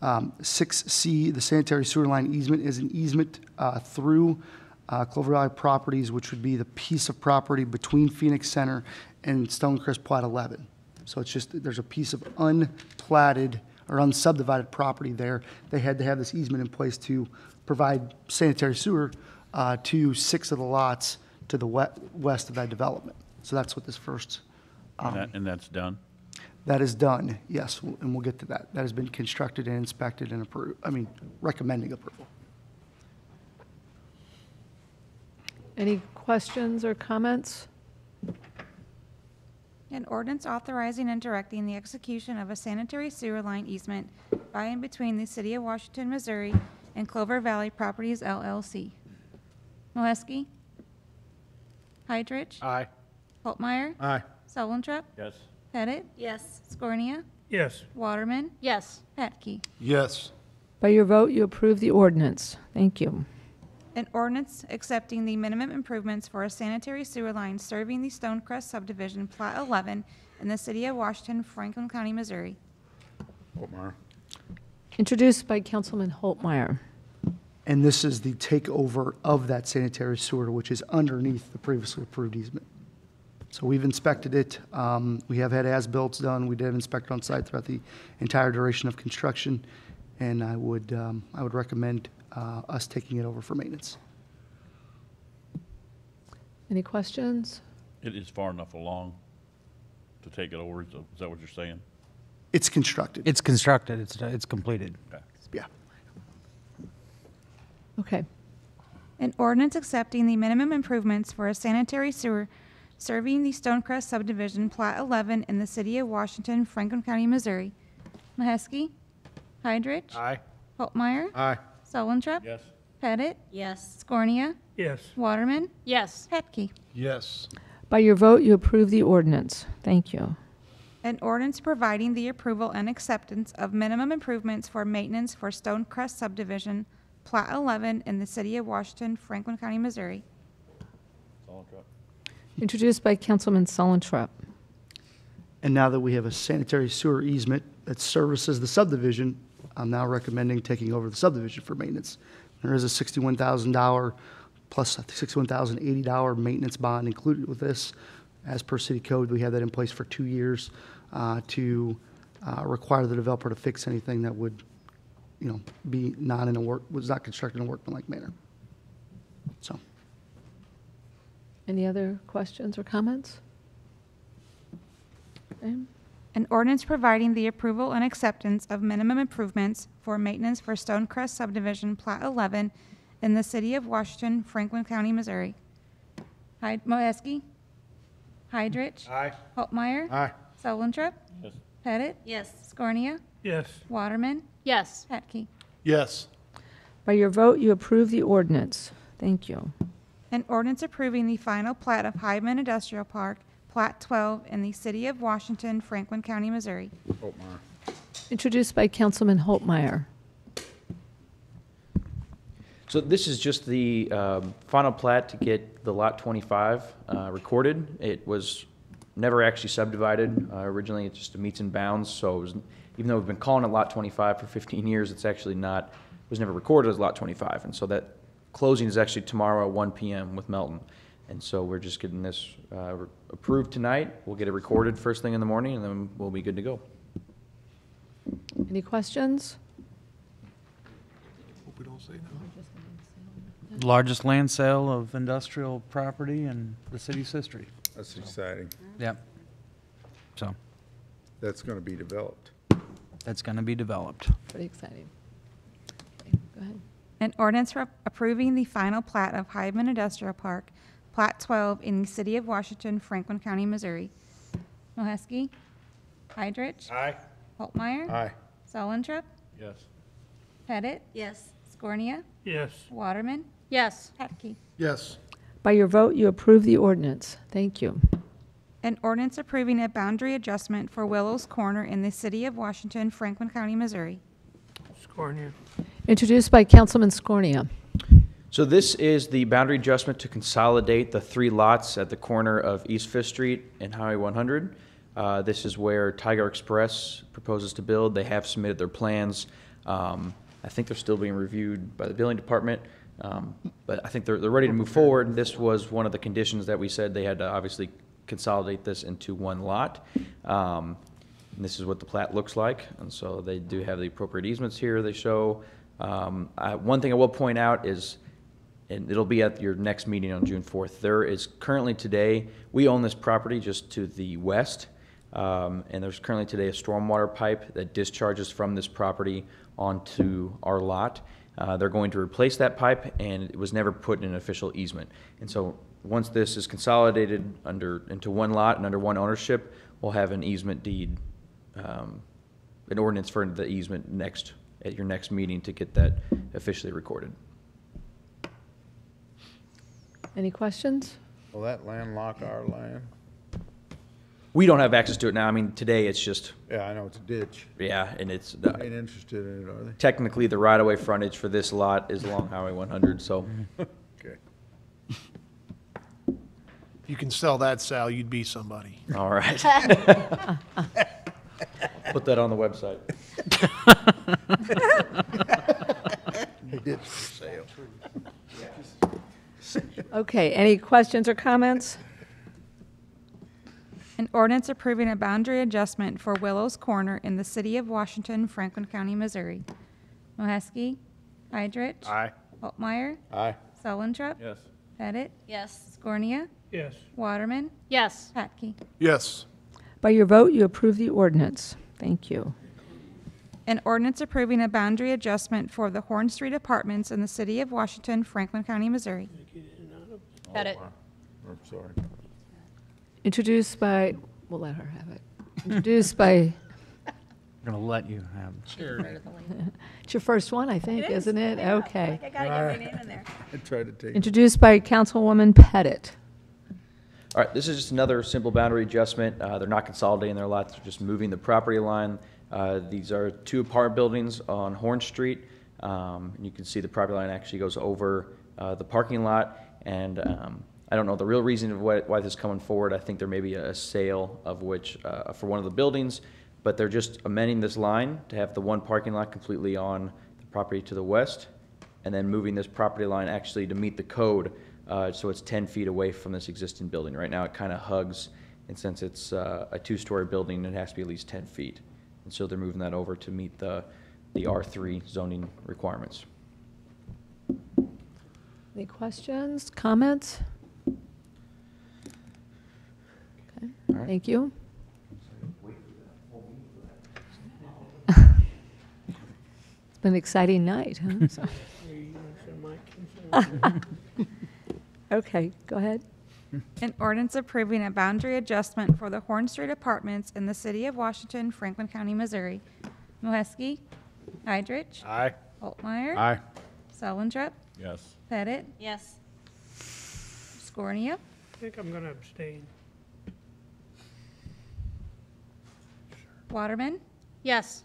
6C, the sanitary sewer line easement, is an easement through Clover Valley Properties, which would be the piece of property between Phoenix Center and Stonecrest Plat 11. So it's just, there's a piece of unplatted or unsubdivided property there. They had to have this easement in place to provide sanitary sewer to 6 of the lots to the west of that development. So that's what this first. And that's done? That is done, yes, and we'll get to that. That has been constructed and inspected and approved, recommending approval. Any questions or comments? An ordinance authorizing and directing the execution of a sanitary sewer line easement by and between the City of Washington, Missouri and Clover Valley Properties, LLC. Mohesky? Heidrich? Aye. Holtmeyer? Aye. Sullentrup? Yes. Pettit? Yes. Scornia? Yes. Waterman? Yes. Petke? Yes. By your vote, you approve the ordinance. Thank you. An ordinance accepting the minimum improvements for a sanitary sewer line serving the Stonecrest subdivision, Plat 11, in the City of Washington, Franklin County, Missouri. Holtmeyer. Introduced by Councilman Holtmeyer. And this is the takeover of that sanitary sewer, which is underneath the previously approved easement. So we've inspected it. We have had as-built done. We did have inspected on site throughout the entire duration of construction. And I would recommend us taking it over for maintenance. Any questions? It is far enough along to take it over, is that what you're saying? It's constructed. It's constructed, it's completed. Okay. Yeah. Okay. An ordinance accepting the minimum improvements for a sanitary sewer serving the Stonecrest subdivision, Plat 11, in the City of Washington, Franklin County, Missouri. Mohesky? Heidrich? Aye. Holtmeyer? Aye. Sullentrup? Yes. Pettit? Yes. Scornia? Yes. Waterman? Yes. Petke? Yes. By your vote, you approve the ordinance. Thank you. An ordinance providing the approval and acceptance of minimum improvements for maintenance for Stonecrest subdivision, Plat 11, in the City of Washington, Franklin County, Missouri. Introduced by Councilman Sullentrup. And now that we have a sanitary sewer easement that services the subdivision, I'm now recommending taking over the subdivision for maintenance. There is a $61,000 plus $61,080 maintenance bond included with this. As per city code, we have that in place for 2 years to require the developer to fix anything that would, be was not constructed in a workmanlike manner. So. Any other questions or comments? Okay. An ordinance providing the approval and acceptance of minimum improvements for maintenance for Stonecrest subdivision, Plat 11, in the City of Washington, Franklin County, Missouri. Mohesky? Heidrich? Aye. Holtmeyer? Aye. Sullentrup? Yes. Pettit? Yes. Scornia? Yes. Waterman? Yes. Petke? Yes. By your vote, you approve the ordinance. Thank you. An ordinance approving the final plat of Hyman Industrial Park, Plat 12, in the City of Washington, Franklin County, Missouri. Holtmeyer. Introduced by Councilman Holtmeyer. So this is just the final plat to get the Lot 25 recorded. It was never actually subdivided. Originally, it's just a meets and bounds, so it was, even though we've been calling it Lot 25 for 15 years, it's actually not, it was never recorded as Lot 25. And so that closing is actually tomorrow at 1 p.m. with Melton. And so we're just getting this approved tonight. We'll get it recorded first thing in the morning, and then we'll be good to go. Any questions? Largest land sale of industrial property in the city's history. That's exciting. Yep. So That's going to be developed. that's going to be developed. Pretty exciting. Okay, go ahead. An ordinance approving the final plat of Hyman Industrial Park, Plat 12 in the City of Washington, Franklin County, Missouri. Moheski, Heidrich. Aye. Holtmeyer. Aye. Solentrop. Yes. Pettit. Yes. Scornia. Yes. Waterman. Yes. Petke. Yes. By your vote, you approve the ordinance. Thank you. An ordinance approving a boundary adjustment for Willows Corner in the City of Washington, Franklin County, Missouri. Scornia. Introduced by Councilman Scornia. So this is the boundary adjustment to consolidate the 3 lots at the corner of East Fifth Street and Highway 100. This is where Tiger Express proposes to build. They have submitted their plans. I think they're still being reviewed by the building department, but I think they're ready to move forward. This was one of the conditions that we said they had to obviously consolidate this into 1 lot. And this is what the plat looks like, and so they do have the appropriate easements here they show. One thing I will point out is, and it'll be at your next meeting on June 4th, there is currently today, we own this property just to the west, and there's currently today a stormwater pipe that discharges from this property onto our lot. They're going to replace that pipe, and it was never put in an official easement. And so once this is consolidated into 1 lot and under 1 ownership, we'll have an easement deed, an ordinance for the easement at your next meeting to get that officially recorded. Any questions? Will that landlock our land? We don't have access to it now. I mean, today it's just, Yeah, I know it's a ditch. yeah, and it's, Ain't interested in it, are they? technically the right-of-way frontage for this lot is along Highway 100, so. Okay. If you can sell that, Sal, you'd be somebody. All right. Put that on the website. He did for sale. Okay, any questions or comments? An ordinance approving a boundary adjustment for Willows Corner in the City of Washington, Franklin County, Missouri. Moheski, Heidrich. Aye. Holtmeyer. Aye. Solentrop. Yes. Pettit. Yes. Scornia. Yes. Waterman. Yes. Patke. Yes. By your vote, you approve the ordinance. Thank you. An ordinance approving a boundary adjustment for the Horn Street Apartments in the City of Washington, Franklin County, Missouri. Pettit. I'm sorry. Introduced by, we'll let her have it. Introduced by, We're going to let you have it. it's your first one, I think, isn't it? Okay. I gotta get my name in there. I tried to take. Introduced by Councilwoman Pettit. All right, this is just another simple boundary adjustment. They're not consolidating their lots, they're just moving the property line. These are 2 apartment buildings on Horn Street. And you can see the property line actually goes over the parking lot. And I don't know the real reason of why this is coming forward. I think there may be a sale of which for one of the buildings, but they're just amending this line to have the 1 parking lot completely on the property to the west, and then moving this property line actually to meet the code, so it's 10 feet away from this existing building. Right now it kind of hugs, and since it's a 2-story building, it has to be at least 10 feet. And so they're moving that over to meet the R3 zoning requirements. Any questions, comments? Okay, thank you. It's been an exciting night, huh? Okay, go ahead. An ordinance approving a boundary adjustment for the Horn Street Apartments in the City of Washington, Franklin County, Missouri. Moheski, Heidrich. Aye. Holtmeyer. Aye. Solentrop. Yes. Pettit. Yes. Scornia. I think I'm going to abstain. Waterman. Yes.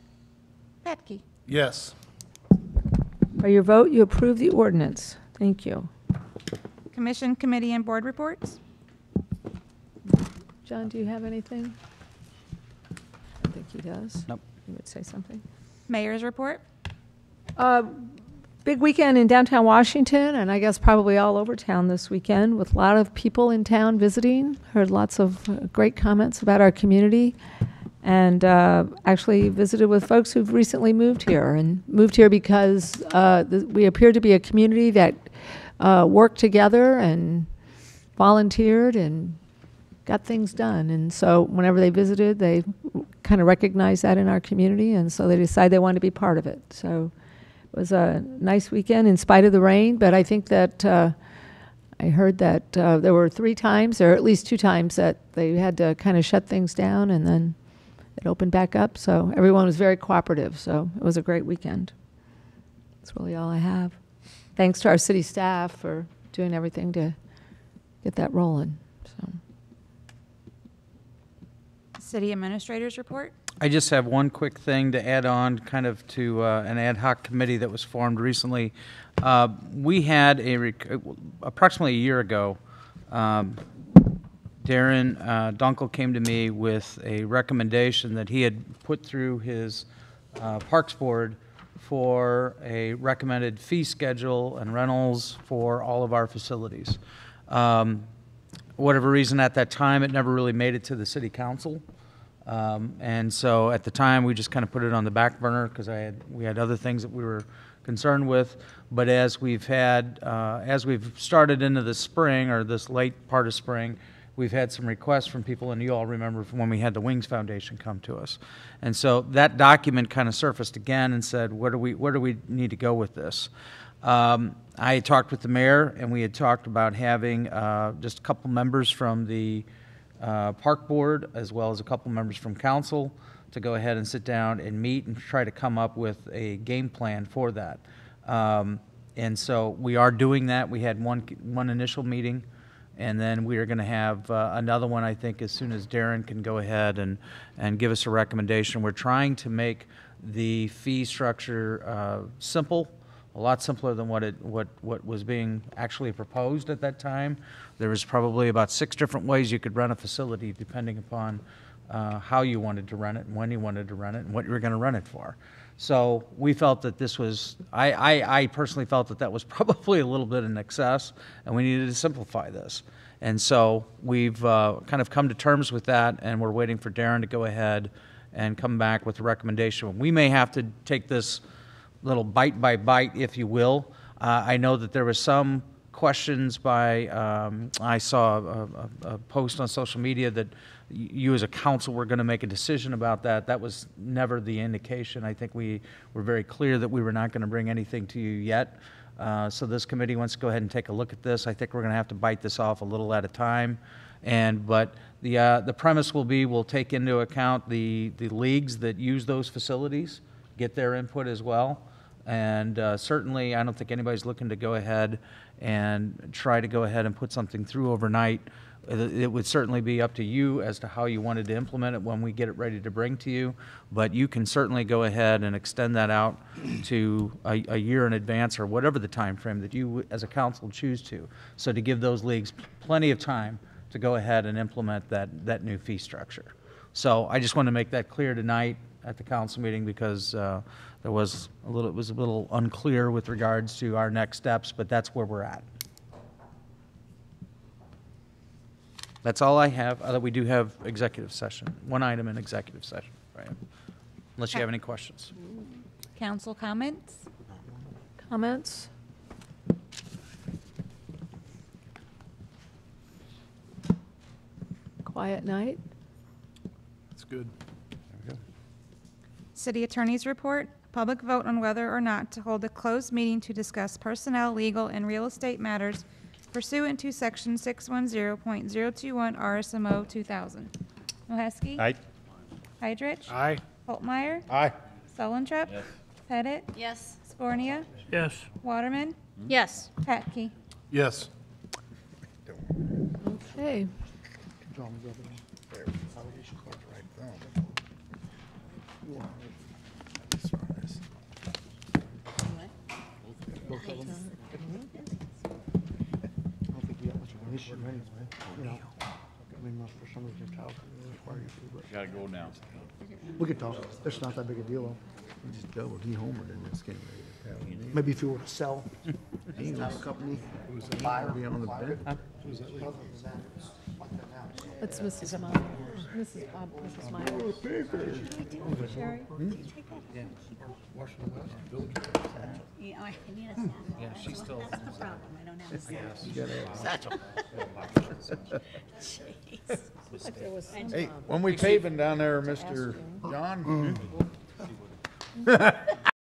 Petke. Yes. By By your vote, you approve the ordinance. Thank you. Commission, committee, and board reports. John, do you have anything? I think he does. Nope. You would say something. Mayor's report. Big weekend in downtown Washington, and I guess probably all over town this weekend, with a lot of people in town visiting. Heard lots of great comments about our community, and actually visited with folks who've recently moved here, and moved here because we appear to be a community that worked together and volunteered and got things done. And so whenever they visited, they kind of recognized that in our community, and so they decided they wanted to be part of it. So it was a nice weekend in spite of the rain, but I think that I heard that there were 3 times, or at least 2 times, that they had to kind of shut things down, and then it opened back up. So everyone was very cooperative, so it was a great weekend. That's really all I have. Thanks to our city staff for doing everything to get that rolling. So. City administrators report. I just have one quick thing to add on kind of to an ad hoc committee that was formed recently. We had approximately a year ago, Darren Dunkel came to me with a recommendation that he had put through his Parks Board for a recommended fee schedule and rentals for all of our facilities. Whatever reason at that time, it never really made it to the city council. And so at the time, we just kind of put it on the back burner because we had other things that we were concerned with. But as we've started into the spring, or this late part of spring, we've had some requests from people, and you all remember from when we had the Wings Foundation come to us. And so that document kind of surfaced again and said, where do we need to go with this? I had talked with the mayor, and we had talked about having just a couple members from the Park Board, as well as a couple members from council, to go ahead and sit down and meet and try to come up with a game plan for that. And so we are doing that. We had one initial meeting, and then we are going to have another one, I think, as soon as Darren can go ahead and give us a recommendation. We're trying to make the fee structure simple, a lot simpler than what was being actually proposed at that time. There was probably about 6 different ways you could run a facility, depending upon how you wanted to run it, and when you wanted to run it, and what you were going to run it for. So we felt that this was, I personally felt that was probably a little bit in excess, and we needed to simplify this. And so we've kind of come to terms with that, and we're waiting for Darren to go ahead and come back with a recommendation. We may have to take this little bite by bite, if you will. I know that there was some questions by, I saw a post on social media that you as a council were going to make a decision about that. That was never the indication. I think we were very clear that we were not going to bring anything to you yet. So this committee wants to go ahead and take a look at this. I think we're going to have to bite this off a little at a time. But the premise will be we'll take into account the leagues that use those facilities, get their input as well. And certainly, I don't think anybody's looking to go ahead and try to go ahead and put something through overnight. It would certainly be up to you as to how you wanted to implement it when we get it ready to bring to you. But you can certainly go ahead and extend that out to a year in advance, or whatever the time frame that you as a council choose to. So to give those leagues plenty of time to go ahead and implement that new fee structure. So I just want to make that clear tonight at the council meeting, because it was a little unclear with regards to our next steps, but that's where we're at. That's all I have. We do have executive session, one item in executive session, right? Unless you have any questions. Council comments? Comments? Quiet night. That's good. City Attorney's report. Public vote on whether or not to hold a closed meeting to discuss personnel, legal, and real estate matters pursuant to Section 610.021 RSMO 2000. Mohesky? Aye. Heidrich? Aye. Holtmeyer? Aye. Sullentrup? Yes. Pettit? Yes. Scornia? Yes. Waterman? Yes. Patke? Yes. Okay. think we have much of an issue anyway, you know. I mean, for some reason, child can require you to, but Gotta go now. we could talk. It's not that big a deal, though. He just doubled, he homered in this game. Maybe if you were to sell, have a company, buyer. Be on the bench. It's Mrs. Meyer. Mrs. Meyer. Yeah, she's still. That's the problem, I don't have a satchel. Hey, when we paving down there, Mr. John?